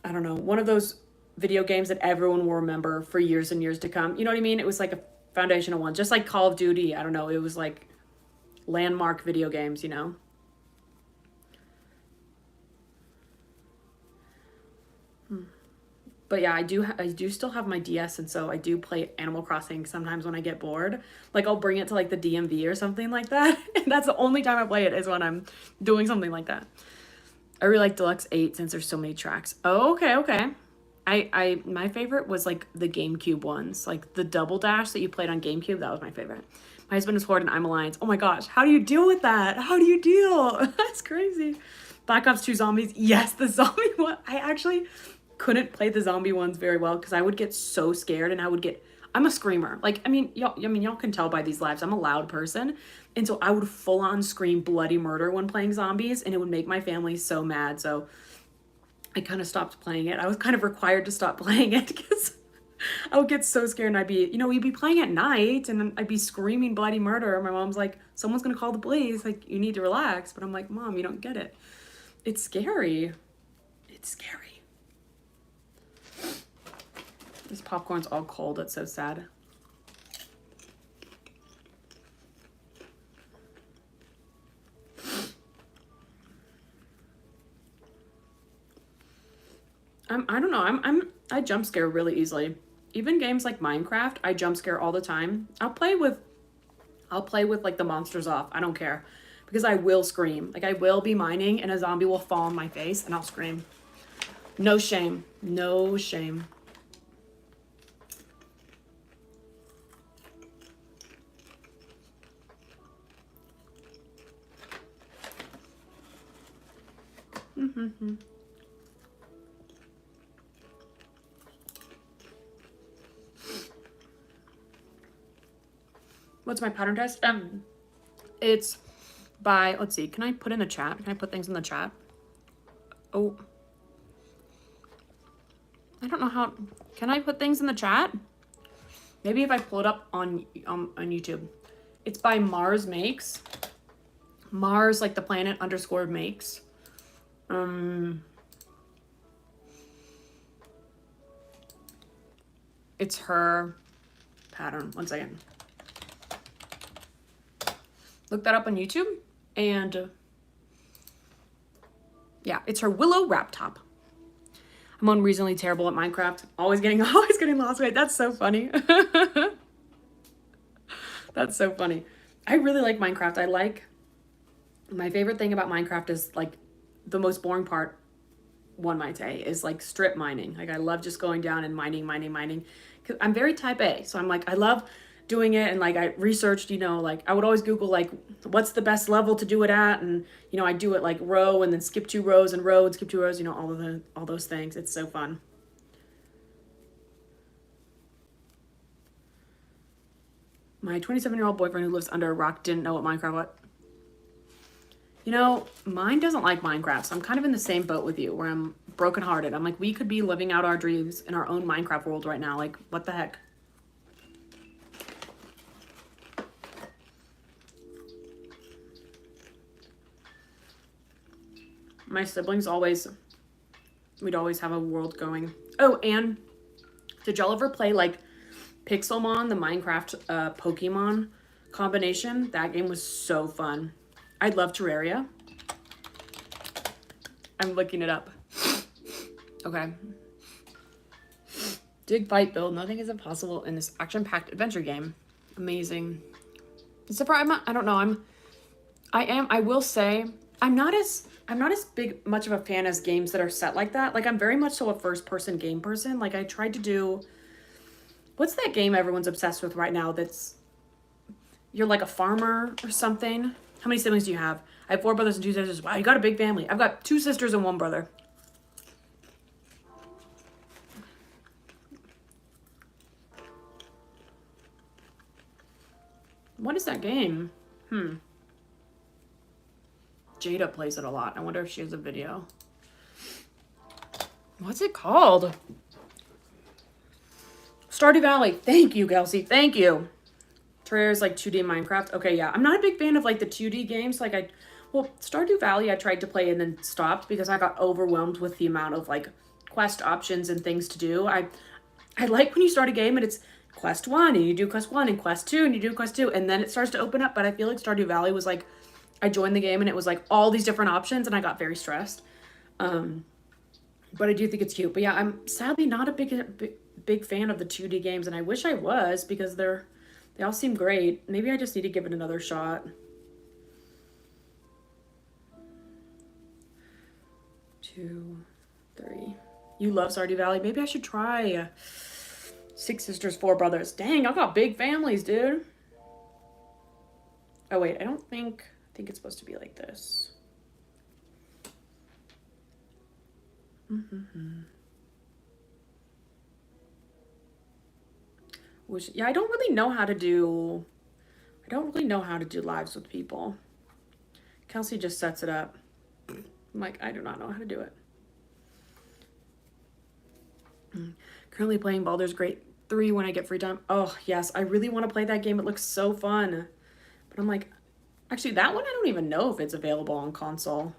I don't know, one of those video games that everyone will remember for years and years to come. You know what I mean? It was like a foundational one, just like Call of Duty. I don't know, it was like landmark video games, you know? But yeah, I do still have my DS, and so I do play Animal Crossing sometimes when I get bored. Like I'll bring it to like the DMV or something like that. And that's the only time I play it is when I'm doing something like that. I really like Deluxe 8 since there's so many tracks. Oh, okay, okay. My favorite was like the GameCube ones. Like the Double Dash that you played on GameCube, that was my favorite. My husband is Horde and I'm Alliance. Oh my gosh, how do you deal with that? How do you deal? That's crazy. Black Ops 2 Zombies. Yes, the zombie one. I actually couldn't play the zombie ones very well because I would get so scared and I'm a screamer. Like, y'all can tell by these lives, I'm a loud person. And so I would full on scream bloody murder when playing zombies, and it would make my family so mad. So I kind of stopped playing it. I was kind of required to stop playing it because I would get so scared, and I'd be, we'd be playing at night and I'd be screaming bloody murder. My mom's like, someone's going to call the police. Like, you need to relax. But I'm like, Mom, you don't get it. It's scary. It's scary. This popcorn's all cold. It's so sad. I don't know. I jump scare really easily. Even games like Minecraft, I jump scare all the time. I'll play with like the monsters off. I don't care. Because I will scream. Like I will be mining and a zombie will fall on my face and I'll scream. No shame. No shame. What's my pattern test? It's by, let's see, can I put in the chat? Can I put things in the chat? Oh. I don't know how, can I put things in the chat? Maybe if I pull it up on YouTube. It's by Mars Makes. Mars, like the planet _ makes. It's her pattern. One second. Look that up on YouTube. And yeah, it's her willow wrap top. I'm unreasonably terrible at Minecraft. Always getting lost. Wait, that's so funny. That's so funny. I really like Minecraft. My favorite thing about Minecraft is like the most boring part, one might say, is like strip mining. Like I love just going down and mining. Cause I'm very type A. So I'm like, I love doing it. And like I researched, like I would always Google like what's the best level to do it at. And, I do it like row and then skip 2 rows and row and skip 2 rows, all those things. It's so fun. My 27-year-old boyfriend who lives under a rock didn't know what Minecraft was. Mine doesn't like Minecraft, so I'm kind of in the same boat with you, where I'm brokenhearted. I'm like, we could be living out our dreams in our own Minecraft world right now. Like, what the heck? My siblings we'd always have a world going. Oh, and did y'all ever play, like, Pixelmon, the Minecraft Pokemon combination? That game was so fun. I love Terraria. I'm looking it up. Okay. Dig, fight, build. Nothing is impossible in this action-packed adventure game. Amazing. Surprise! I don't know. I will say I'm not as much of a fan as games that are set like that. Like I'm very much so a first-person game person. Like I tried to do. What's that game everyone's obsessed with right now? You're like a farmer or something. How many siblings do you have? I have 4 brothers and 2 sisters. Wow, you got a big family. I've got 2 sisters and 1 brother. What is that game? Jada plays it a lot. I wonder if she has a video. What's it called? Stardew Valley. Thank you, Kelsey. Thank you. Terraria's like 2D Minecraft. Okay, yeah. I'm not a big fan of like the 2D games. Well, Stardew Valley I tried to play and then stopped because I got overwhelmed with the amount of like quest options and things to do. I like when you start a game and it's quest 1 and you do quest 1 and quest 2 and you do quest 2 and then it starts to open up, but I feel like Stardew Valley was like I joined the game and it was like all these different options and I got very stressed. But I do think it's cute. But yeah, I'm sadly not a big fan of the 2D games, and I wish I was because they all seem great. Maybe I just need to give it another shot. 2, 3. You love Stardew Valley? Maybe I should try 6 sisters, 4 brothers. Dang, I've got big families, dude. Oh wait, I think it's supposed to be like this. Which, yeah, I don't really know how to do lives with people. Kelsey just sets it up. I'm like, I do not know how to do it. Currently playing Baldur's Gate 3 when I get free time. Oh, yes, I really want to play that game. It looks so fun. But I'm like, actually, that one I don't even know if it's available on console.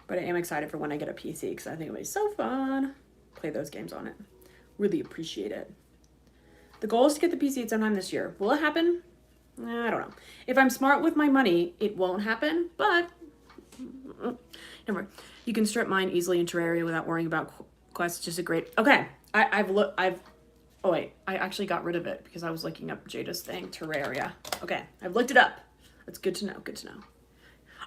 But I am excited for when I get a PC because I think it'll be so fun. Play those games on it. Really appreciate it. The goal is to get the PC sometime this year. Will it happen? I don't know. If I'm smart with my money, it won't happen, but never mind. You can strip mine easily in Terraria without worrying about quests. Just a great... Okay. Oh, wait. I actually got rid of it because I was looking up Jada's thing. Terraria. Okay. I've looked it up. That's good to know. Good to know.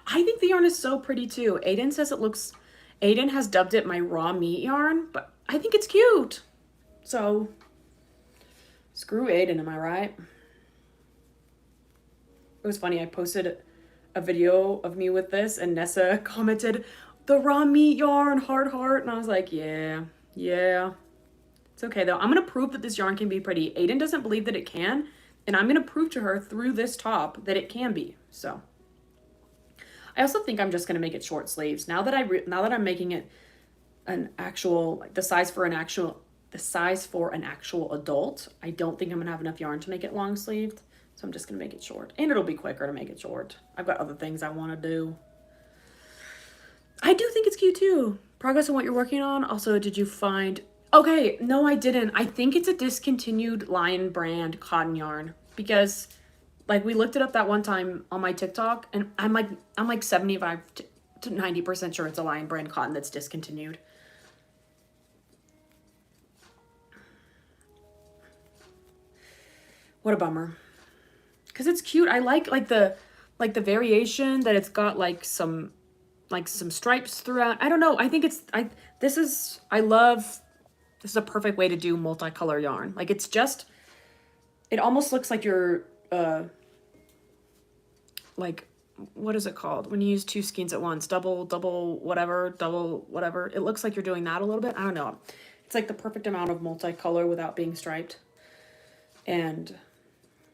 I think the yarn is so pretty too. Aiden says it looks... Aiden has dubbed it my raw meat yarn, but I think it's cute. So, screw Aiden, am I right? It was funny. I posted a video of me with this and Nessa commented, the raw meat yarn, heart. And I was like, yeah. It's okay though. I'm going to prove that this yarn can be pretty. Aiden doesn't believe that it can. And I'm going to prove to her through this top that it can be. So I also think I'm just going to make it short sleeves. Now that I'm making it an actual, like the size for an actual adult, I don't think I'm going to have enough yarn to make it long sleeved. So I'm just going to make it short. And it'll be quicker to make it short. I've got other things I want to do. I do think it's cute too. Progress on what you're working on. Also, did you find... Okay, no, I didn't. I think it's a discontinued Lion brand cotton yarn. Because, like, we looked it up that one time on my TikTok. And I'm like 75 to 90% sure it's a Lion brand cotton that's discontinued. What a bummer. Because it's cute. I like the variation that it's got like some stripes throughout. I don't know. I think this is a perfect way to do multicolor yarn. Like it's just, it almost looks like you're like, what is it called when you use 2 skeins at once? Double whatever. It looks like you're doing that a little bit. I don't know. It's like the perfect amount of multicolor without being striped. And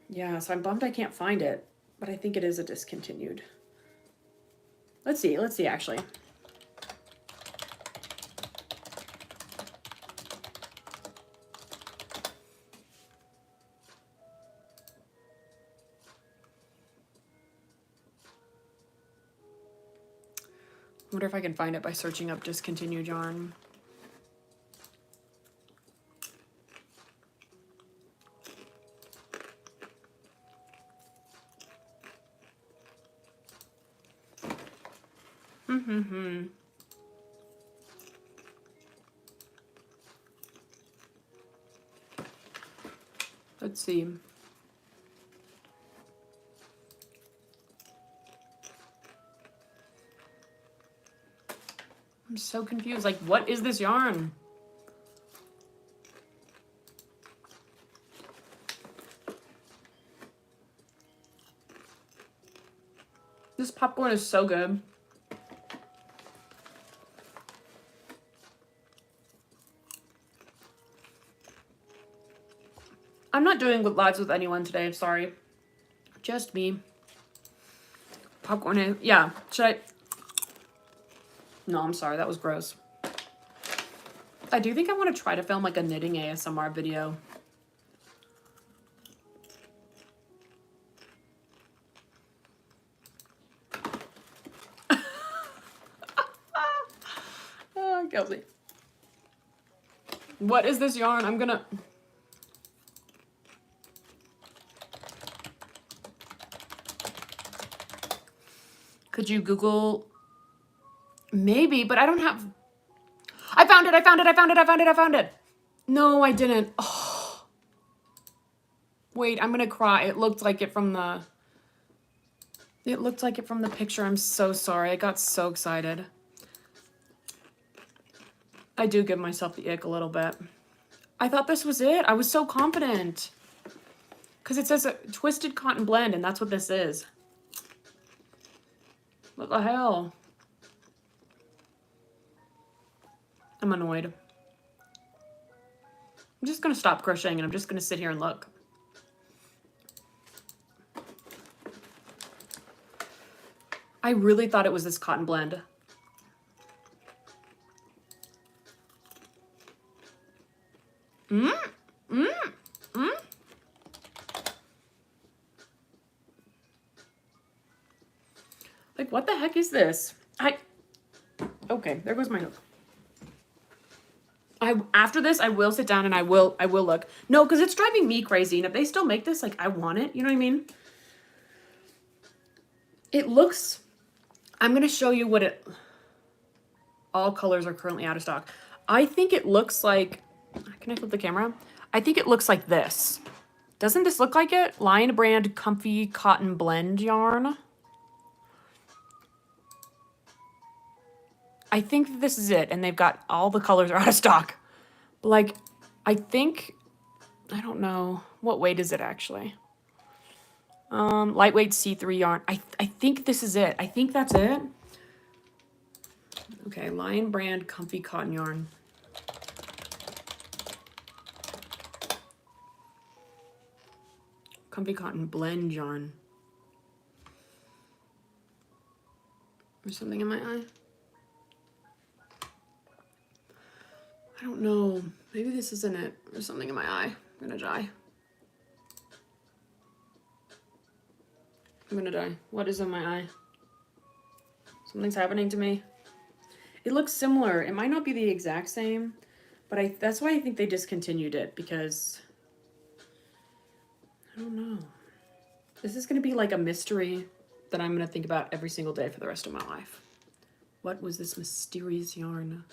yeah, so I'm bummed I can't find it, but I think it is a discontinued. Let's see actually. I wonder if I can find it by searching up discontinued yarn. Let's see. I'm so confused. Like, what is this yarn? This popcorn is so good. I'm not doing lives with anyone today, sorry. Just me. Popcorn, yeah. Should I? No, I'm sorry. That was gross. I do think I want to try to film like a knitting ASMR video. Oh, Kelsey. What is this yarn? I'm gonna... Could you Google? Maybe, but I don't have... I found it, I found it, I found it, I found it, I found it. No, I didn't. Oh. Wait, I'm gonna cry. It looked like it from the... It looked like it from the picture. I'm so sorry. I got so excited. I do give myself the ick a little bit. I thought this was it. I was so confident. Because it says a twisted cotton blend, and that's what this is. What the hell? I'm annoyed. I'm just going to stop crocheting, and I'm just going to sit here and look. I really thought it was this cotton blend. Like, what the heck is this? Okay, there goes my hook. After this, I will sit down and I will look. No, because it's driving me crazy. And if they still make this, like, I want it. You know what I mean? It looks... I'm going to show you what it... All colors are currently out of stock. I think it looks like... Can I flip the camera? I think it looks like this. Doesn't this look like it? Lion Brand Comfy Cotton Blend Yarn. I think this is it, and they've got all the colors are out of stock. Like, I think, I don't know, what weight is it actually? Lightweight C3 yarn. I think this is it. I think that's it. Okay, Lion Brand Comfy Cotton Yarn. Comfy Cotton Blend Yarn. There's something in my eye. I don't know. Maybe this isn't it. There's something in my eye. I'm gonna die. I'm gonna die. What is in my eye? Something's happening to me. It looks similar. It might not be the exact same, but that's why I think they discontinued it, because I don't know. This is gonna be like a mystery that I'm gonna think about every single day for the rest of my life. What was this mysterious yarn?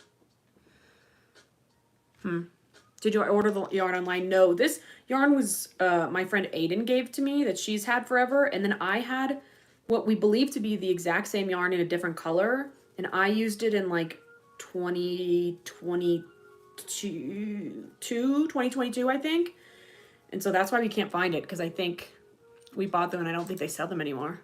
Did you order the yarn online? No, this yarn was my friend Aiden gave to me that she's had forever. And then I had what we believe to be the exact same yarn in a different color. And I used it in like 2022, I think. And so that's why we can't find it, because I think we bought them and I don't think they sell them anymore.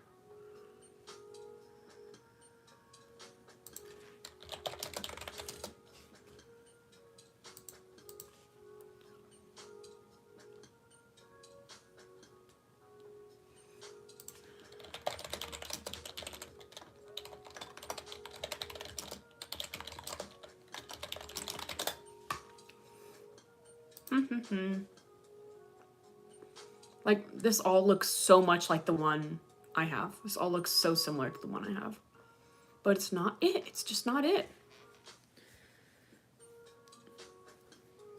Like, this all looks so much like the one I have. This all looks so similar to the one I have. But it's not it. It's just not it.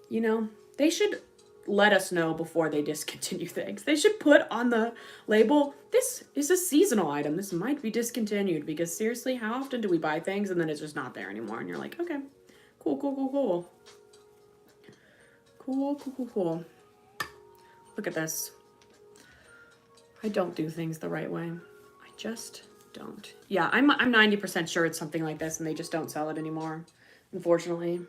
You know, they should let us know before they discontinue things. They should put on the label, this is a seasonal item. This might be discontinued, because seriously, how often do we buy things and then it's just not there anymore? And you're like, okay, cool, cool, cool, cool. Cool, cool, cool, cool. Look at this. I don't do things the right way. I just don't. Yeah, I'm 90% sure it's something like this and they just don't sell it anymore, unfortunately.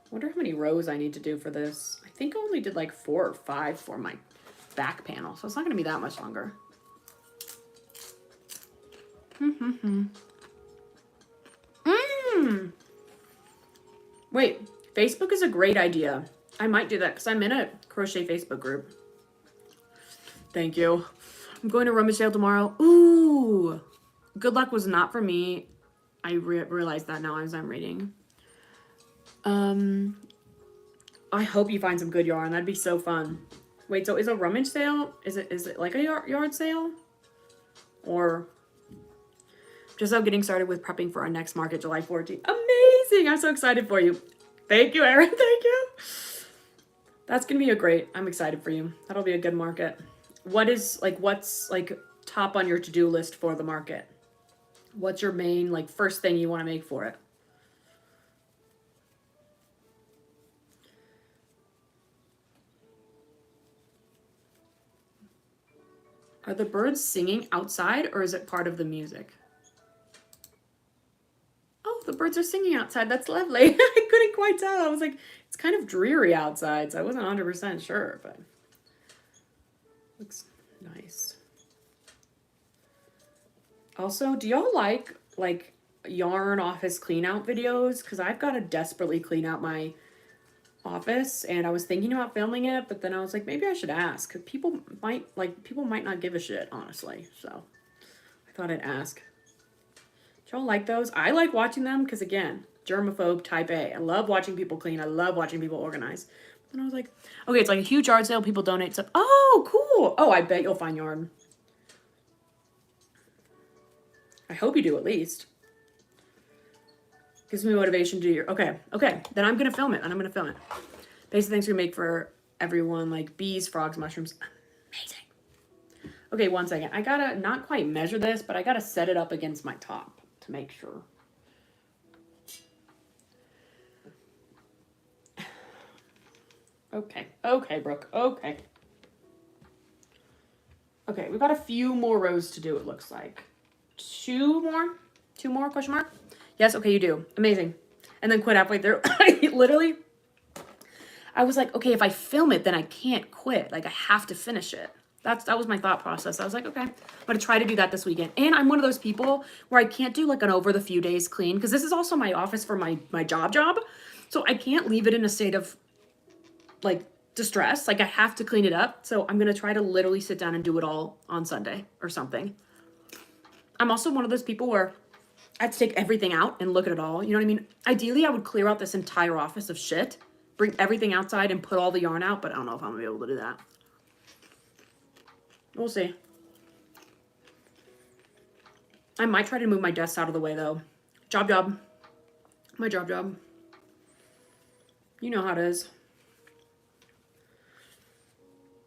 Wonder how many rows I need to do for this. I think I only did like 4 or 5 for my back panel, so it's not going to be that much longer. Wait, Facebook is a great idea. I might do that because I'm in a crochet Facebook group. Thank you. I'm going to rummage sale tomorrow. Ooh. Good luck was not for me. I realized that now as I'm reading. I hope you find some good yarn. That'd be so fun. Wait, so is a rummage sale? Is it like a yard sale? Or just now getting started with prepping for our next market, July 14th. Amazing! I'm so excited for you. Thank you, Erin. Thank you. That's gonna be I'm excited for you. That'll be a good market. What's like top on your to-do list for the market? What's your main, like, first thing you want to make for it? Are the birds singing outside, or is it part of the music? Oh, the birds are singing outside. That's lovely. I couldn't quite tell. I was like, it's kind of dreary outside, so I wasn't 100% sure, but looks nice. Also, do y'all like yarn office clean out videos? Because I've got to desperately clean out my office, and I was thinking about filming it, but then I was like, maybe I should ask. People might not give a shit, honestly. So I thought I'd ask. Do y'all like those? I like watching them because, again, germaphobe type A. I love watching people clean. I love watching people organize. And I was like, okay, it's like a huge yard sale. People donate stuff. Oh, cool. Oh, I bet you'll find yarn. I hope you do, at least. Gives me motivation to do your... Okay. Then I'm going to film it. Basic things we make for everyone, like bees, frogs, mushrooms. Amazing. Okay, one second. I gotta not quite measure this, but I gotta set it up against my top to make sure. Okay, Brooke. Okay, we've got a few more rows to do, it looks like. Two more, question mark? Yes, okay, you do. Amazing. And then quit halfway through. I was like, okay, if I film it, then I can't quit. Like, I have to finish it. That was my thought process. I was like, okay, I'm going to try to do that this weekend. And I'm one of those people where I can't do like an over the few days clean, because this is also my office for my job. So I can't leave it in a state of like distress. Like, I have to clean it up. So I'm going to try to literally sit down and do it all on Sunday or something. I'm also one of those people where I have to take everything out and look at it all. You know what I mean? Ideally, I would clear out this entire office of shit, bring everything outside and put all the yarn out, but I don't know if I'm going to be able to do that. We'll see. I might try to move my desk out of the way, though. Job. My job. You know how it is.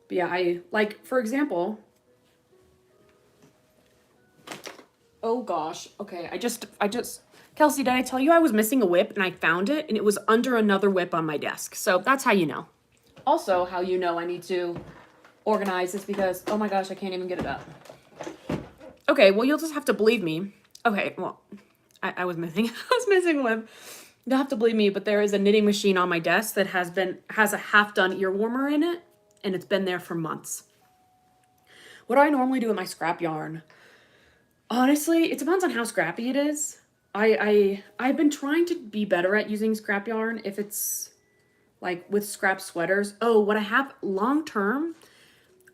But yeah, for example... Oh gosh. Okay, I just Kelsey, did I tell you I was missing a whip and I found it and it was under another whip on my desk? So that's how you know. Also, how you know I need to organize is because, oh my gosh, I can't even get it up. Okay, well, you'll just have to believe me. Okay, well, I was missing a whip. You'll have to believe me, but there is a knitting machine on my desk that has a half-done ear warmer in it, and it's been there for months. What do I normally do with my scrap yarn? Honestly, it depends on how scrappy it is. I've been trying to be better at using scrap yarn if it's like with scrap sweaters. Oh, what I have long term,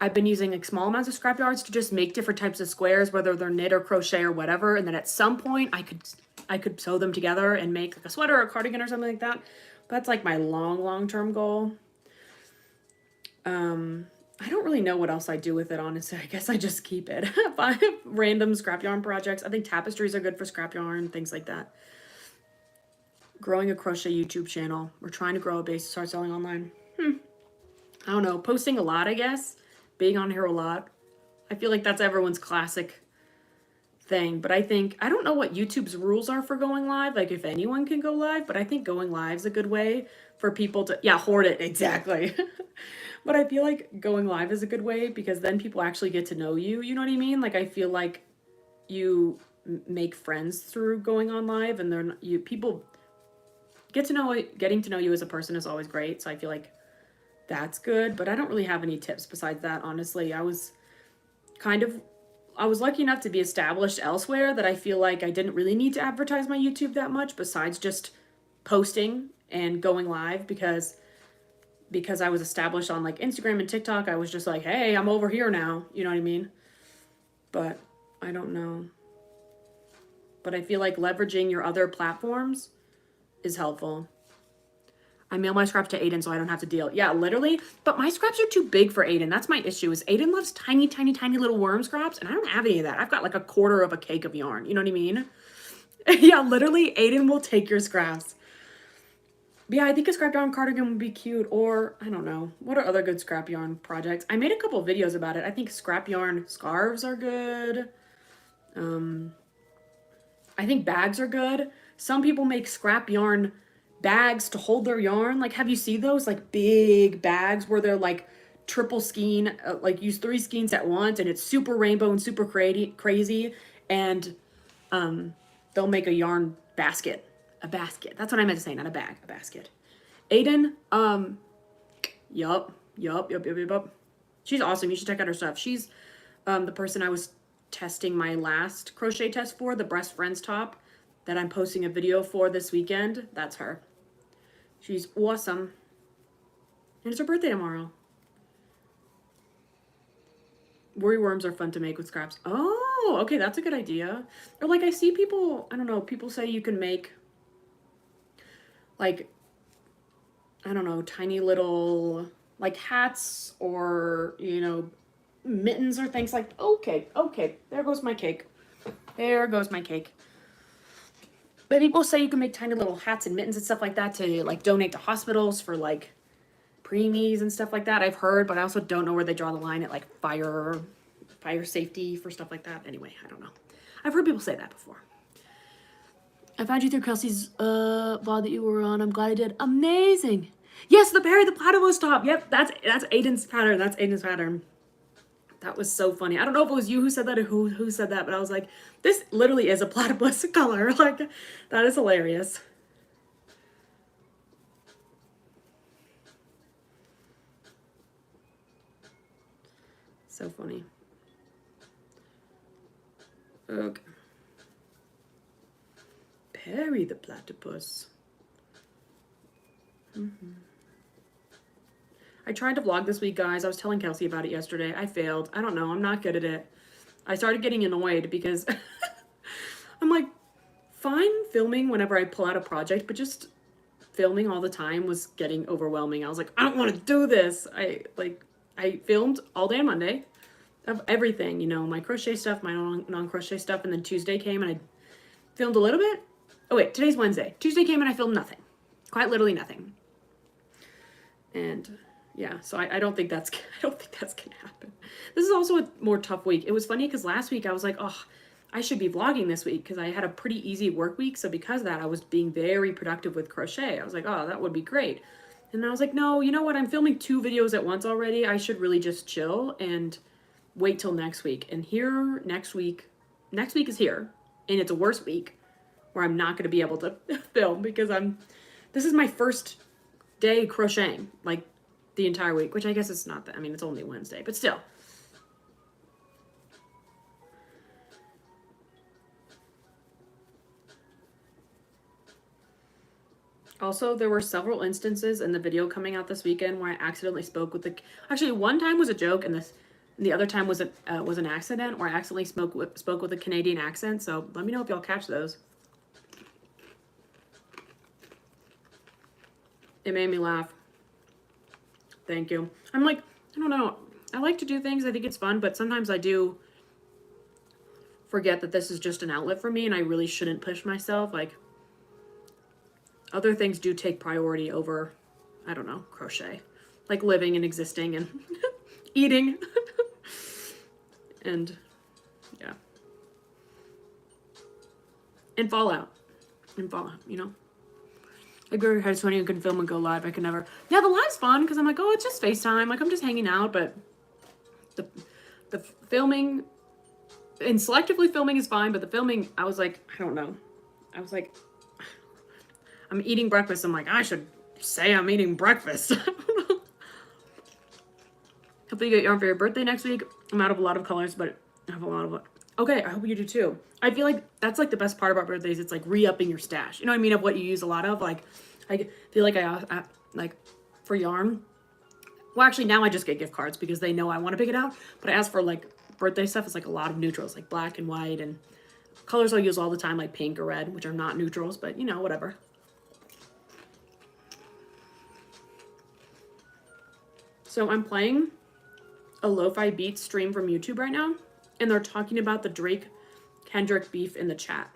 I've been using like small amounts of scrap yarns to just make different types of squares, whether they're knit or crochet or whatever. And then at some point I could sew them together and make like a sweater or a cardigan or something like that. That's like my long-term goal. I don't really know what else I do with it, honestly. I guess I just keep it. I have random scrap yarn projects. I think tapestries are good for scrap yarn, things like that. Growing a crochet YouTube channel. We're trying to grow a base to start selling online. I don't know. Posting a lot, I guess. Being on here a lot. I feel like that's everyone's classic thing. But I don't know what YouTube's rules are for going live. Like, if anyone can go live. But I think going live is a good way for people to... Yeah, hoard it. Exactly. But I feel like going live is a good way because then people actually get to know you. You know what I mean? Like, I feel like you make friends through going on live, and people getting to know you as a person is always great. So I feel like that's good. But I don't really have any tips besides that, honestly. I was lucky enough to be established elsewhere that I feel like I didn't really need to advertise my YouTube that much besides just posting and going live because I was established on like Instagram and TikTok. I was just like, hey, I'm over here now. You know what I mean? But I don't know. But I feel like leveraging your other platforms is helpful. I mail my scraps to Aiden so I don't have to deal. Yeah, literally. But my scraps are too big for Aiden. That's my issue, is Aiden loves tiny, tiny, tiny little worm scraps, and I don't have any of that. I've got like a quarter of a cake of yarn. You know what I mean? Yeah, literally, Aiden will take your scraps. But yeah, I think a scrap yarn cardigan would be cute. Or, I don't know. What are other good scrap yarn projects? I made a couple of videos about it. I think scrap yarn scarves are good. I think bags are good. Some people make scrap yarn bags to hold their yarn. Like, have you seen those like big bags where they're like triple skein, like use 3 skeins at once, and it's super rainbow and super crazy, and they'll make a yarn basket. A basket. That's what I meant to say, not a bag, a basket. Aiden, yup. She's awesome. You should check out her stuff. She's the person I was testing my last crochet test for, the Breast Friends top that I'm posting a video for this weekend. That's her. She's awesome. And it's her birthday tomorrow. Worry worms are fun to make with scraps. Oh, okay, that's a good idea. Or like I see people, I don't know, people say you can make like, I don't know, tiny little like hats or, you know, mittens or things like, okay, there goes my cake. There goes my cake. But people say you can make tiny little hats and mittens and stuff like that to like donate to hospitals for like preemies and stuff like that. I've heard, but I also don't know where they draw the line at like fire safety for stuff like that. Anyway, I don't know. I've heard people say that before. I found you through Kelsey's blog that you were on. I'm glad I did. Amazing. Yes, the Perry the Platypus top. Yep, that's Aiden's pattern. That's Aiden's pattern. That was so funny. I don't know if it was you who said that or who said that, but I was like, this literally is a platypus color. Like, that is hilarious. So funny. Okay. Perry the Platypus. I tried to vlog this week, guys. I was telling Kelsey about it yesterday. I failed. I don't know. I'm not good at it. I started getting annoyed because I'm like, fine filming whenever I pull out a project, but just filming all the time was getting overwhelming. I was like, I don't want to do this. I filmed all day on Monday of everything, you know, my crochet stuff, my non-crochet stuff, and then Tuesday came and I filmed a little bit. Oh wait, today's Wednesday. Tuesday came and I filmed nothing. Quite literally nothing. And yeah, so I don't think that's gonna happen. This is also a more tough week. It was funny because last week I was like, oh, I should be vlogging this week because I had a pretty easy work week. So because of that, I was being very productive with crochet. I was like, oh, that would be great. And I was like, no, you know what? I'm filming 2 videos at once already. I should really just chill and wait till next week. And here next week is here, and it's a worse week where I'm not going to be able to film because this is my first day crocheting, like the entire week, which I guess it's not that, I mean, it's only Wednesday, but still. Also, there were several instances in the video coming out this weekend where I accidentally spoke with actually one time was a joke and the other time was an accident where I accidentally spoke with a Canadian accent. So let me know if y'all catch those. It made me laugh. Thank you. I'm like, I don't know. I like to do things. I think it's fun, but sometimes I do forget that this is just an outlet for me and I really shouldn't push myself. Like, other things do take priority over, I don't know, crochet. Like living and existing and eating. And yeah. And Fallout, you know. I go ahead when you can film and go live. I can never. Yeah, the live's fun because I'm like, oh, it's just FaceTime. Like, I'm just hanging out. But the filming and selectively filming is fine. But the filming, I was like, I don't know. I was like, I'm eating breakfast. I'm like, I should say I'm eating breakfast. I don't know. Hopefully you get yarn for your birthday next week. I'm out of a lot of colors, but I have a lot of it. Okay, I hope you do too. I feel like that's like the best part about birthdays. It's like re-upping your stash. You know what I mean? Of what you use a lot of. Like, I feel like like for yarn. Well, actually, now I just get gift cards because they know I want to pick it out. But I ask for like birthday stuff. It's like a lot of neutrals, like black and white, and colors I'll use all the time, like pink or red, which are not neutrals, but you know, whatever. So I'm playing a Lo-Fi Beats stream from YouTube right now, and they're talking about the Drake Kendrick beef in the chat,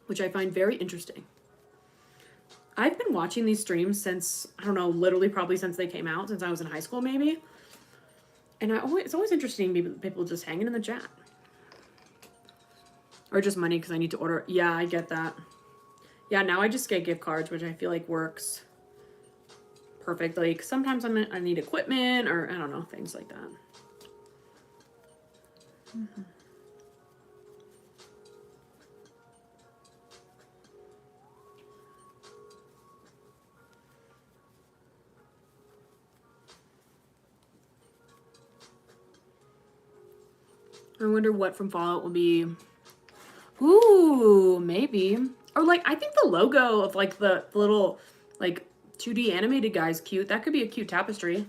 which I find very interesting. I've been watching these streams since, I don't know, literally probably since they came out, since I was in high school maybe. And it's always interesting, people just hanging in the chat. Or just money because I need to order. Yeah, I get that. Yeah, now I just get gift cards, which I feel like works perfectly. Cause sometimes I need equipment or I don't know, things like that. Mm-hmm. I wonder what from Fallout will be. Ooh, maybe. Or like, I think the logo of like the little like 2D animated guy is cute. That could be a cute tapestry.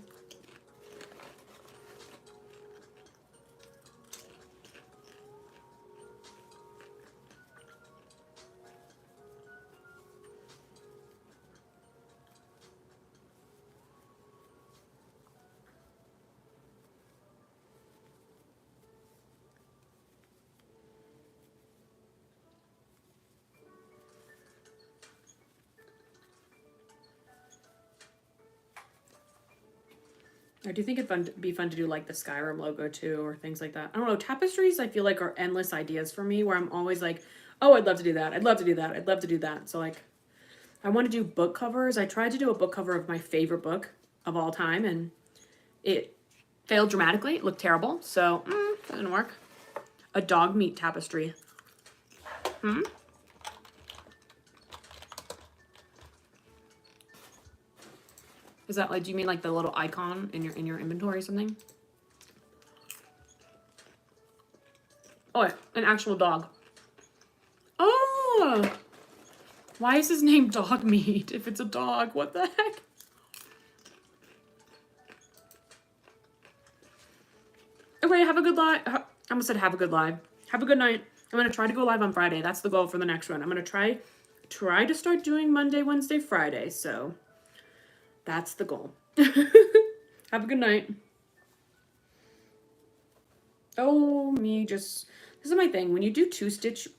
I do think it'd be fun to do like the Skyrim logo too, or things like that. I don't know. Tapestries, I feel like are endless ideas for me where I'm always like, oh, I'd love to do that. I'd love to do that. I'd love to do that. So like, I want to do book covers. I tried to do a book cover of my favorite book of all time and it failed dramatically. It looked terrible. So, doesn't work. A dog meat tapestry. Is that like, do you mean like the little icon in your inventory or something? Oh, yeah, an actual dog. Oh, why is his name Dog Meat if it's a dog? What the heck? Okay, have a good live. I almost said have a good live. Have a good night. I'm going to try to go live on Friday. That's the goal for the next one. I'm going to try to start doing Monday, Wednesday, Friday. So that's the goal. Have a good night. Oh, this is my thing. When you do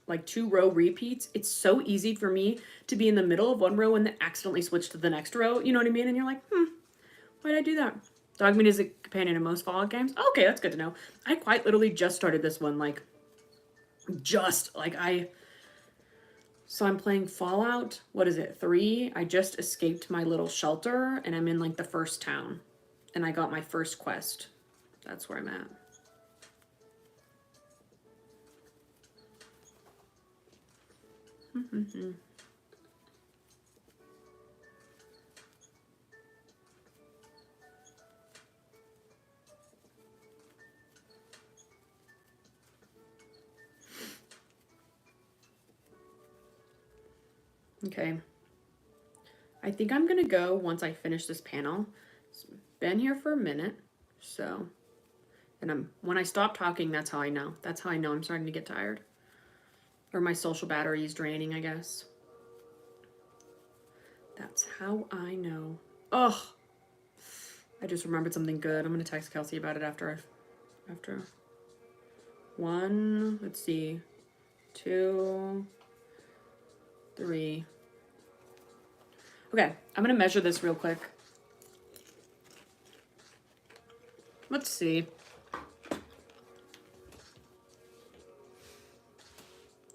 like 2-row repeats, it's so easy for me to be in the middle of one row and then accidentally switch to the next row. You know what I mean? And you're like, why did I do that? Dog meat is a companion in most Fallout games. Okay, that's good to know. I quite literally just started this one, so I'm playing Fallout, what is it, 3? I just escaped my little shelter, and I'm in, like, the first town. And I got my first quest. That's where I'm at. Okay. I think I'm gonna go once I finish this panel. It's been here for a minute, so, and when I stop talking, that's how I know. That's how I know I'm starting to get tired. Or my social battery is draining, I guess. That's how I know. Ugh. I just remembered something good. I'm gonna text Kelsey about it after 1, let's see, 2, 3. Okay, I'm gonna measure this real quick. Let's see.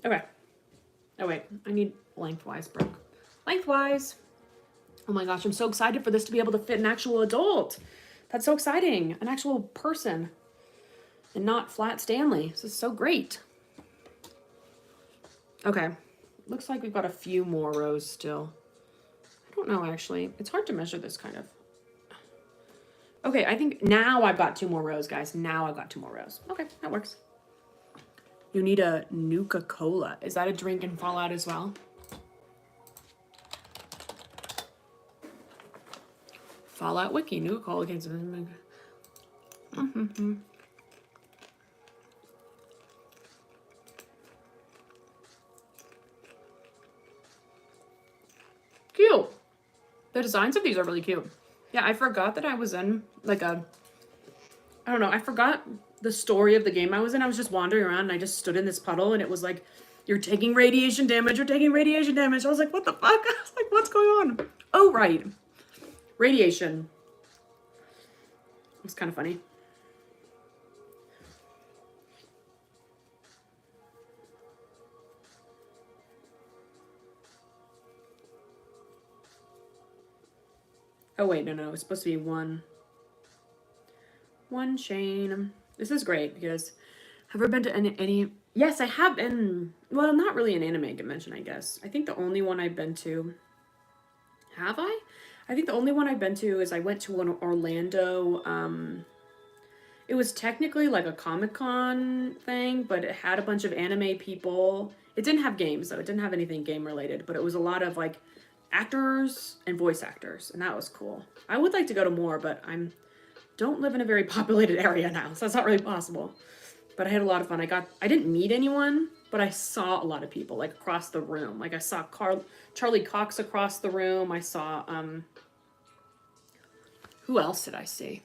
Okay. Oh wait, I need lengthwise broke. Lengthwise. Oh my gosh, I'm so excited for this to be able to fit an actual adult. That's so exciting. An actual person. And not flat Stanley. This is so great. Okay. Looks like we've got a few more rows still. I don't know, actually. It's hard to measure this kind of. Okay, I think now I've got 2 more rows, guys. Now I've got 2 more rows. Okay, that works. You need a Nuka-Cola. Is that a drink in Fallout as well? Fallout Wiki, new call against. Cute. The designs of these are really cute. Yeah, I forgot that I was in like a, I don't know, I forgot the story of the game I was in. I was just wandering around and I just stood in this puddle and it was like, you're taking radiation damage, you're taking radiation damage. I was like, what the fuck? I was like, what's going on? Oh, right. Radiation. It was kind of funny. Oh, wait, no. It's supposed to be one chain. This is great because have I ever been to any... Yes, I have been... Well, not really an anime convention, I guess. I think the only one I've been to... Have I? I think the only one I've been to is I went to one Orlando. It was technically like a Comic-Con thing, but it had a bunch of anime people. It didn't have games, though. It didn't have anything game-related, but it was a lot of, like, actors and voice actors, and that was cool. I would like to go to more, but don't live in a very populated area now, so that's not really possible. But I had a lot of fun. I didn't meet anyone, but I saw a lot of people, like, across the room. Like, I saw Charlie Cox across the room. I saw, who else did I see?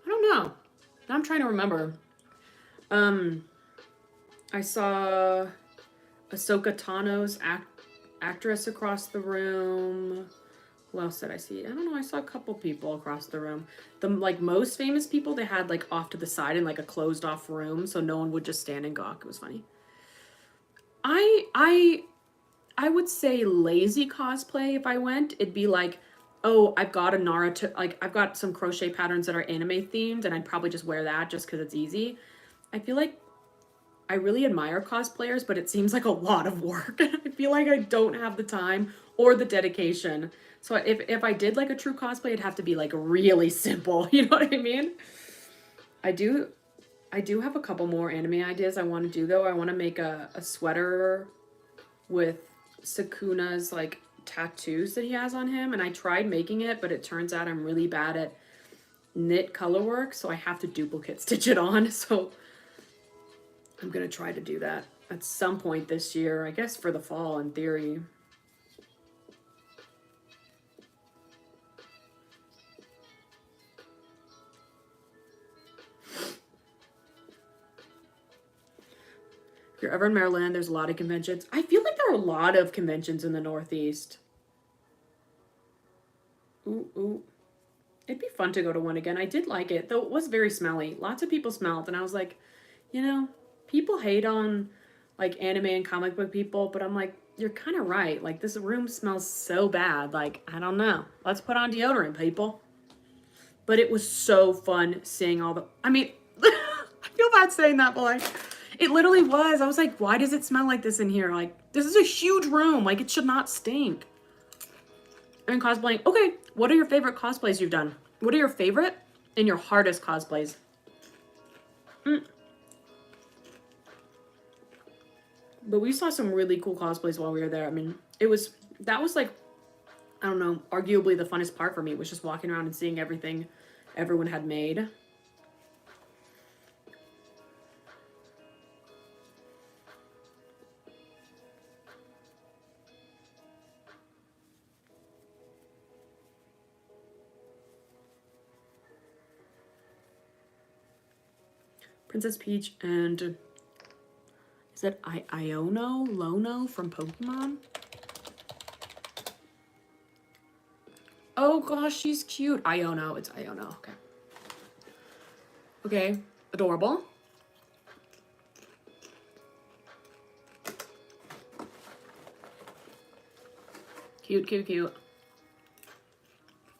I don't know. Now I'm trying to remember. I saw Ahsoka Tano's actress across the room. Who else did I see? I don't know. I saw a couple people across the room. The like most famous people they had like off to the side in like a closed off room, so no one would just stand and gawk. It was funny. I would say lazy cosplay if I went. It'd be like, oh, I've got a Naruto, like I've got some crochet patterns that are anime themed, and I'd probably just wear that just because it's easy. I feel like I really admire cosplayers, but it seems like a lot of work. I feel like I don't have the time or the dedication. So if I did like a true cosplay, it'd have to be like really simple. You know what I mean? I do have a couple more anime ideas I want to do though. I want to make a sweater with Sukuna's like tattoos that he has on him, and I tried making it, but it turns out I'm really bad at knit color work, so I have to duplicate stitch it on. So I'm gonna try to do that at some point this year, I guess for the fall in theory. If you're ever in Maryland, there's a lot of conventions. I feel like there are a lot of conventions in the Northeast. Ooh. It'd be fun to go to one again. I did like it, though it was very smelly. Lots of people smelled, and I was like, you know, people hate on, like, anime and comic book people, but I'm like, you're kind of right. Like, this room smells so bad. Like, I don't know. Let's put on deodorant, people. But it was so fun seeing all the... I mean, I feel bad saying that, but, like... It literally was. I was like, why does it smell like this in here? Like, this is a huge room. Like, it should not stink. And cosplaying. Okay, what are your favorite cosplays you've done? What are your favorite and your hardest cosplays? But we saw some really cool cosplays while we were there. I mean, that was like, I don't know, arguably the funnest part for me was just walking around and seeing everything everyone had made. Princess Peach and is that Lono from Pokemon? Oh gosh, she's cute. Iono, it's Iono. Okay. Okay, adorable. Cute.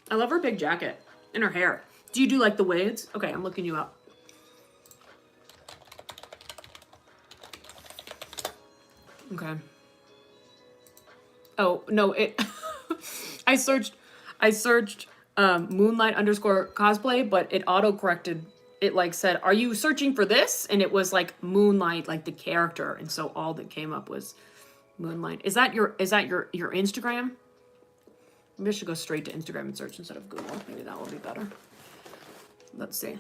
I love her big jacket and her hair. Do you do like the waves? Okay, I'm looking you up. Okay. Oh, no, I searched Moonlight _ cosplay, but it auto-corrected. It like said, are you searching for this? And it was like Moonlight, like the character. And so all that came up was Moonlight. Is that your Instagram? Maybe I should go straight to Instagram and search instead of Google. Maybe that will be better. Let's see.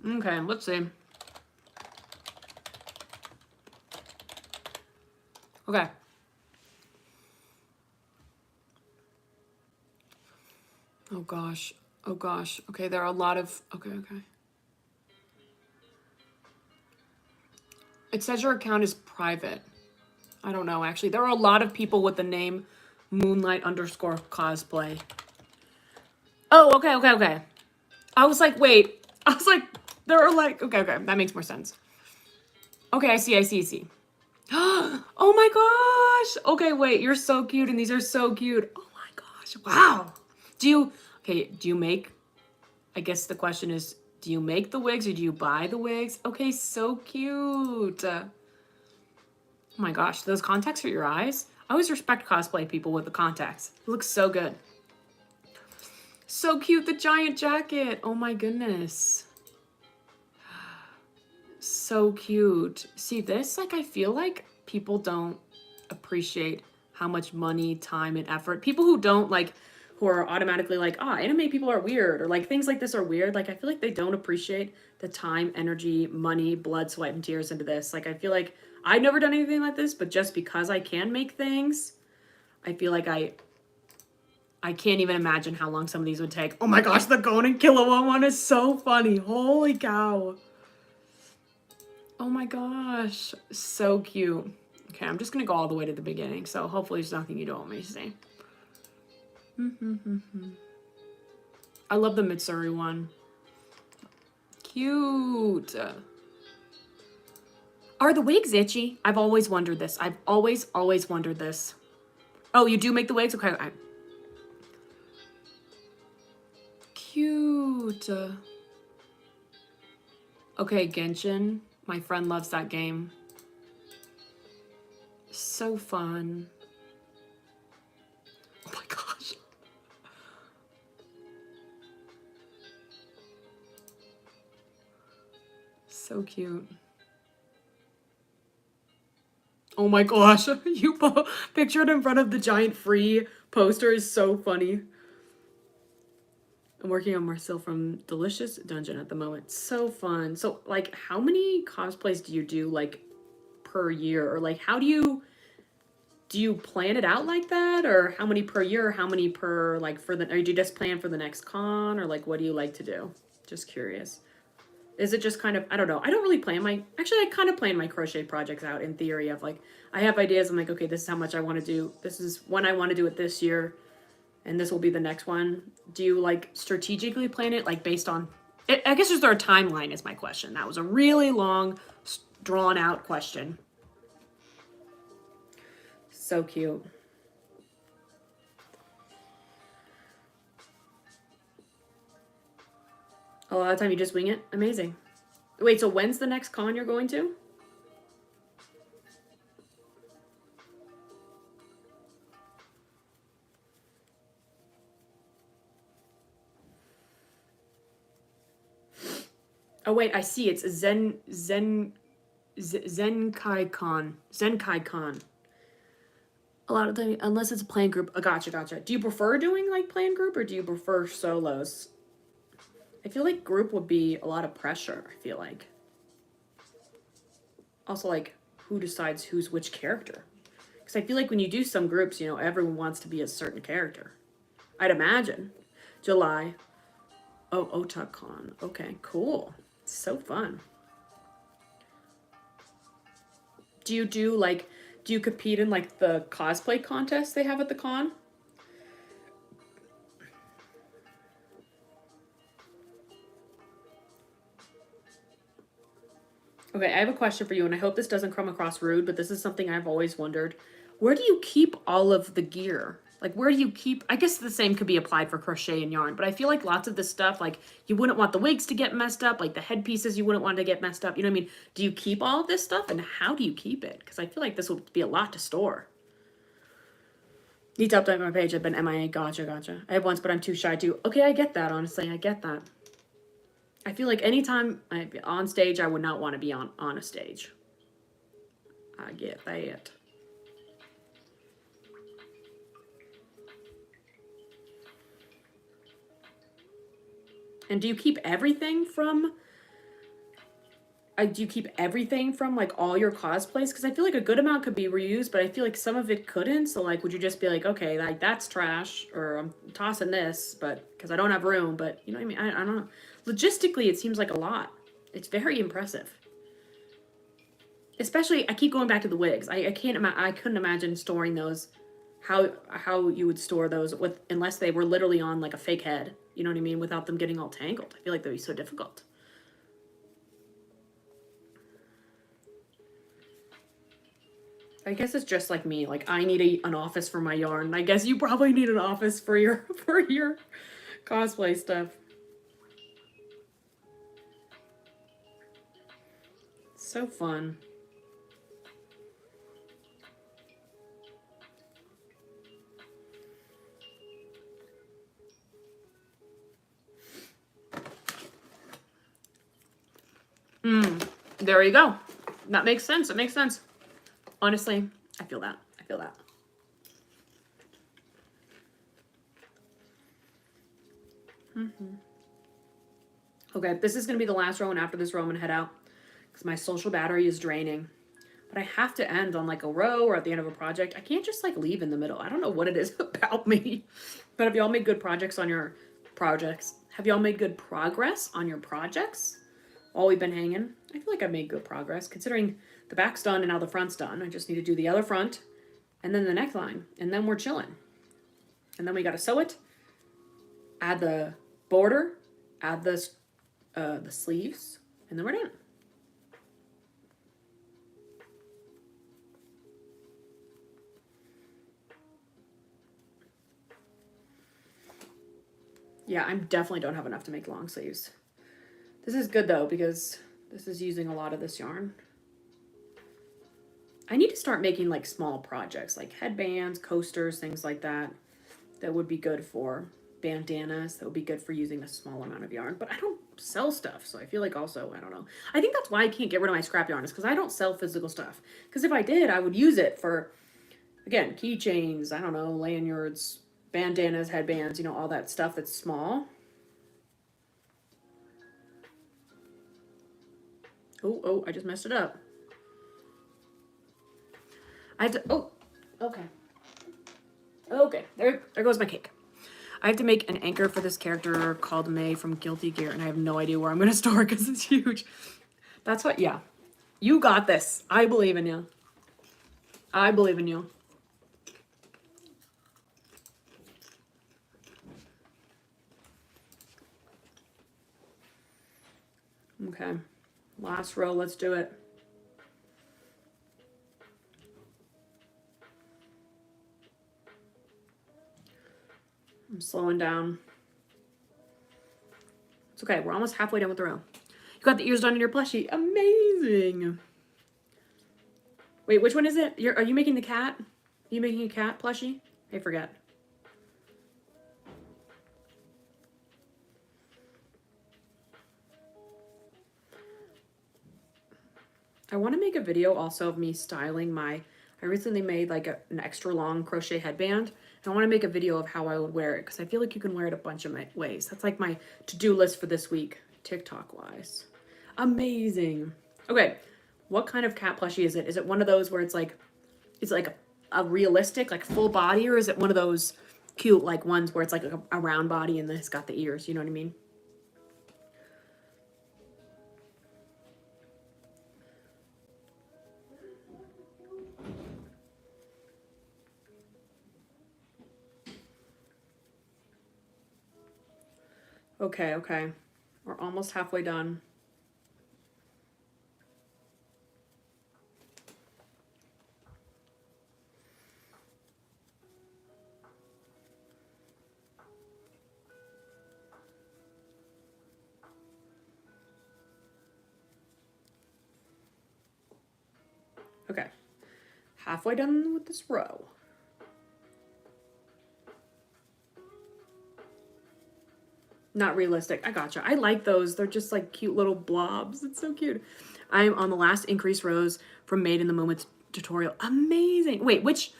Okay, let's see. Okay. Oh gosh. Oh gosh. Okay, there are a lot of... Okay. It says your account is private. I don't know, actually. There are a lot of people with the name Moonlight_cosplay. Oh, okay. I was like, wait. I was like, there are like... Okay. That makes more sense. Okay, I see. Oh my gosh. Okay, wait. You're so cute, and these are so cute. Oh my gosh. Wow. Do you make... I guess the question is, do you make the wigs or do you buy the wigs? Okay, so cute. Oh my gosh, those contacts for your eyes? I always respect cosplay people with the contacts. It looks so good. So cute, the giant jacket. Oh my goodness. So cute. See this? Like, I feel like people don't appreciate how much money, time, and effort. People who don't like... who are automatically like, anime people are weird, or like things like this are weird. Like, I feel like they don't appreciate the time, energy, money, blood, sweat, and tears into this. Like, I feel like I've never done anything like this, but just because I can make things, I feel like I can't even imagine how long some of these would take. Oh my gosh, the Golden Killua one is so funny. Holy cow. Oh my gosh, so cute. Okay, I'm just gonna go all the way to the beginning, so hopefully there's nothing you don't want me to see. I love the Mitsuri one. Cute. Are the wigs itchy? I've always wondered this. I've always wondered this. Oh, you do make the wigs? Okay. Cute. Okay, Genshin. My friend loves that game. So fun. Oh my gosh. So cute. Oh my gosh, you pictured in front of the giant free poster is so funny. I'm working on Marcel from Delicious Dungeon at the moment. So fun. So, like, how many cosplays do you do, like, per year? Or, like, how do you plan it out like that? Or how many per year? Or how many per, like, or do you just plan for the next con? Or, like, what do you like to do? Just curious. Is it just kind of, I don't know. I don't really plan actually, I kind of plan my crochet projects out in theory of, like, I have ideas. I'm like, okay, this is how much I want to do. This is when I want to do it this year. And this will be the next one. Do you, like, strategically plan it, like, based on... I guess just our timeline is my question. That was a really long, drawn-out question. So cute. A lot of the time you just wing it? Amazing. Wait, so when's the next con you're going to? Oh wait, I see. It's Zenkai Con. Zenkai Con. A lot of the time, unless it's a playing group. Gotcha. Do you prefer doing, like, playing group, or do you prefer solos? I feel like group would be a lot of pressure, I feel like. Also, like, who decides who's which character? Because I feel like when you do some groups, you know, everyone wants to be a certain character. I'd imagine. July. Oh, Otakon. Okay, cool. So fun. Do you compete in, like, the cosplay contests they have at the con? Okay, I have a question for you, and I hope this doesn't come across rude, but this is something I've always wondered. Where do you keep all of the gear? Like, where do you keep... I guess the same could be applied for crochet and yarn, but I feel like lots of this stuff, like, you wouldn't want the wigs to get messed up, like the headpieces you wouldn't want to get messed up. You know what I mean? Do you keep all of this stuff, and how do you keep it? Because I feel like this would be a lot to store. Need to update my page. I've been MIA. Gotcha. I have once, but I'm too shy to. Okay, I get that, honestly. I get that. I feel like anytime I'm on stage, I would not want to be on a stage. I get that. And do you keep everything from like all your cosplays? Because I feel like a good amount could be reused, but I feel like some of it couldn't. So like, would you just be like, okay, like that's trash, or I'm tossing this, but because I don't have room. But you know what I mean? I don't know. Logistically, it seems like a lot. It's very impressive. Especially, I keep going back to the wigs. I couldn't imagine storing those. How you would store those with unless they were literally on like a fake head. You know what I mean? Without them getting all tangled. I feel like that'd be so difficult. I guess it's just like me. Like I need an office for my yarn. I guess you probably need an office for your cosplay stuff. So fun. There you go. That makes sense. It makes sense. Honestly, I feel that. I feel that. Okay, this is going to be the last row, and after this row, I'm going to head out because my social battery is draining. But I have to end on like a row or at the end of a project. I can't just like leave in the middle. I don't know what it is about me. But have y'all made good projects on your projects? Have y'all made good progress on your projects while we've been hanging? I feel like I've made good progress considering the back's done and now the front's done. I just need to do the other front and then the neckline, and then we're chilling. And then we got to sew it, add the border, add the sleeves, and then we're done. Yeah, I definitely don't have enough to make long sleeves. This is good though because this is using a lot of this yarn. I need to start making like small projects like headbands, coasters, things like that. That would be good for bandanas. That would be good for using a small amount of yarn. But I don't sell stuff, so I feel like also, I don't know. I think that's why I can't get rid of my scrap yarn is because I don't sell physical stuff. Because if I did, I would use it for, again, keychains, I don't know, lanyards, bandanas, headbands, you know, all that stuff that's small. Oh, I just messed it up. I have to, oh, okay. Okay, there goes my cake. I have to make an anchor for this character called May from Guilty Gear, and I have no idea where I'm going to store it because it's huge. That's what, yeah. You got this. I believe in you. I believe in you. Okay. Last row, let's do it. I'm slowing down. It's okay. We're almost halfway done with the row. You got the ears done in your plushie. Amazing. Wait, which one is it? Are you making the cat? Are you making a cat plushie? I forget. I want to make a video also of me styling my... I recently made like an extra long crochet headband. I want to make a video of how I would wear it because I feel like you can wear it a bunch of ways. That's like my to-do list for this week, TikTok-wise. Amazing. Okay, what kind of cat plushie is it? Is it one of those where it's like a realistic, like full body, or is it one of those cute like ones where it's like a round body and then it's got the ears? You know what I mean? Okay. We're almost halfway done. Okay. Halfway done with this row. Not realistic. I gotcha. I like those. They're just like cute little blobs. It's so cute. I'm on the last increase rows from Made in the Moments tutorial. Amazing. Wait, which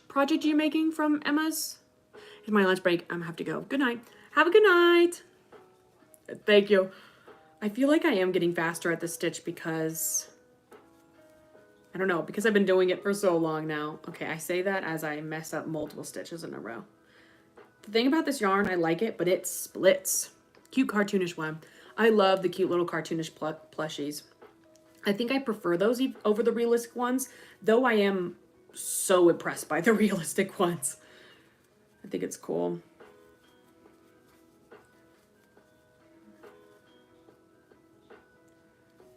project are you making from Emma's? It's my lunch break. I'm gonna have to go. Good night. Have a good night. Thank you. I feel like I am getting faster at the stitch because, I don't know, because I've been doing it for so long now. Okay, I say that as I mess up multiple stitches in a row. The thing about this yarn, I like it, but it splits. Cute cartoonish one. I love the cute little cartoonish plushies. I think I prefer those over the realistic ones, though I am so impressed by the realistic ones. I think it's cool.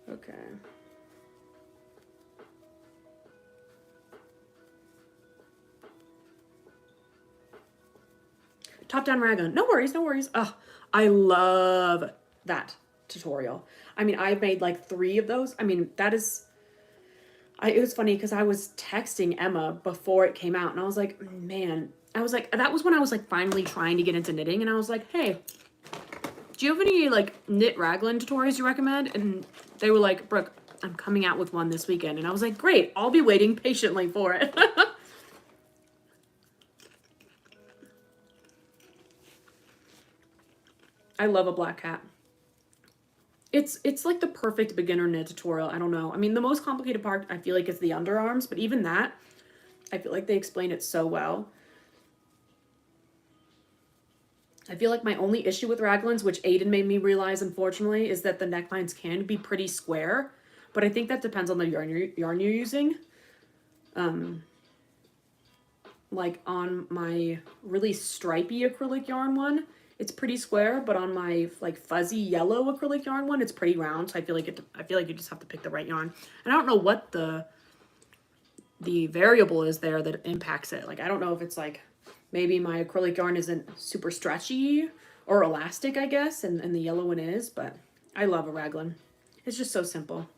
Okay. Top down raglan. No worries, no worries. Oh, I love that tutorial. I mean, I've made like 3 of those. I mean, that is... it was funny because I was texting Emma before it came out, and I was like, man... I was like, that was when I was like finally trying to get into knitting, and I was like, hey, do you have any like knit raglan tutorials you recommend? And they were like, Brooke, I'm coming out with one this weekend. And I was like, great, I'll be waiting patiently for it. I love a black cat. It's like the perfect beginner knit tutorial. I don't know. I mean, the most complicated part I feel like is the underarms, but even that, I feel like they explain it so well. I feel like my only issue with raglans, which Aiden made me realize, unfortunately, is that the necklines can be pretty square, but I think that depends on the yarn you're using. Like on my really stripy acrylic yarn one, it's pretty square, but on my like fuzzy yellow acrylic yarn one, it's pretty round. So I feel like you just have to pick the right yarn. And I don't know what the variable is there that impacts it. Like I don't know if it's like maybe my acrylic yarn isn't super stretchy or elastic, I guess, and the yellow one is, but I love a raglan. It's just so simple.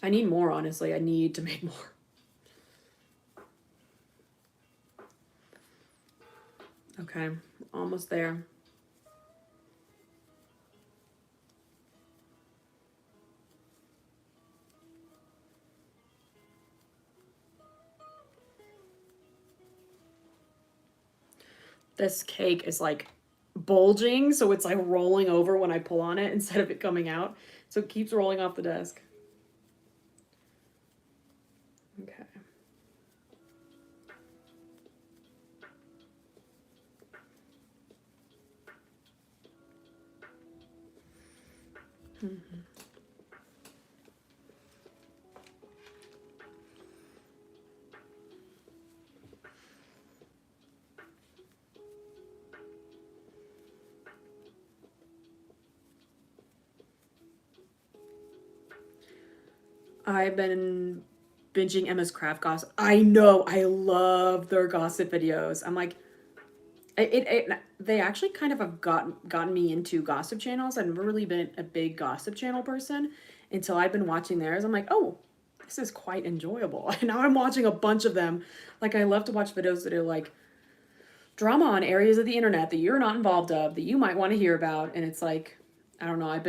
I need more, honestly. I need to make more. Okay, almost there. This cake is like bulging, so it's like rolling over when I pull on it instead of it coming out. So it keeps rolling off the desk. Okay. I've been binging Emma's Craft Gossip. I know, I love their gossip videos. I'm like, they actually kind of have gotten me into gossip channels. I've never really been a big gossip channel person until I've been watching theirs. I'm like, oh, this is quite enjoyable. And now I'm watching a bunch of them. Like, I love to watch videos that are like drama on areas of the internet that you're not involved of, that you might want to hear about. And it's like, I don't know, I've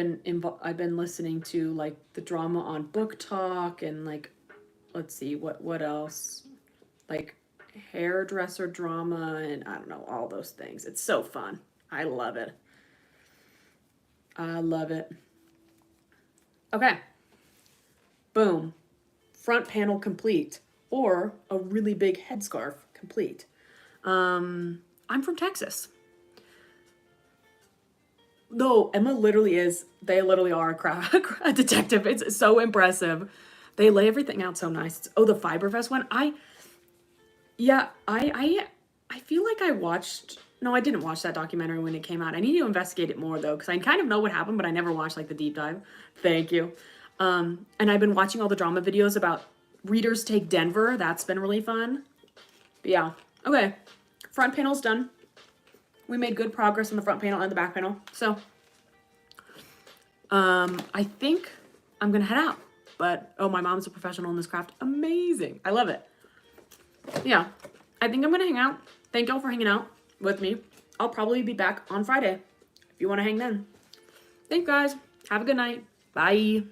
been listening to like the drama on Book Talk and like, let's see, what else? Like hairdresser drama and I don't know, all those things. It's so fun. I love it. I love it. Okay. Boom. Front panel complete, or a really big headscarf complete. I'm from Texas. No, Emma literally is. They literally are a detective. It's so impressive. They lay everything out so nice. Oh, the Fiberfest one. I feel like I watched. No, I didn't watch that documentary when it came out. I need to investigate it more though, because I kind of know what happened, but I never watched like the deep dive. Thank you. And I've been watching all the drama videos about Readers Take Denver. That's been really fun. But yeah. Okay. Front panel's done. We made good progress on the front panel and the back panel. So, I think I'm going to head out. But, oh, my mom's a professional in this craft. Amazing. I love it. Yeah. I think I'm going to hang out. Thank y'all for hanging out with me. I'll probably be back on Friday if you want to hang then. Thanks, guys. Have a good night. Bye.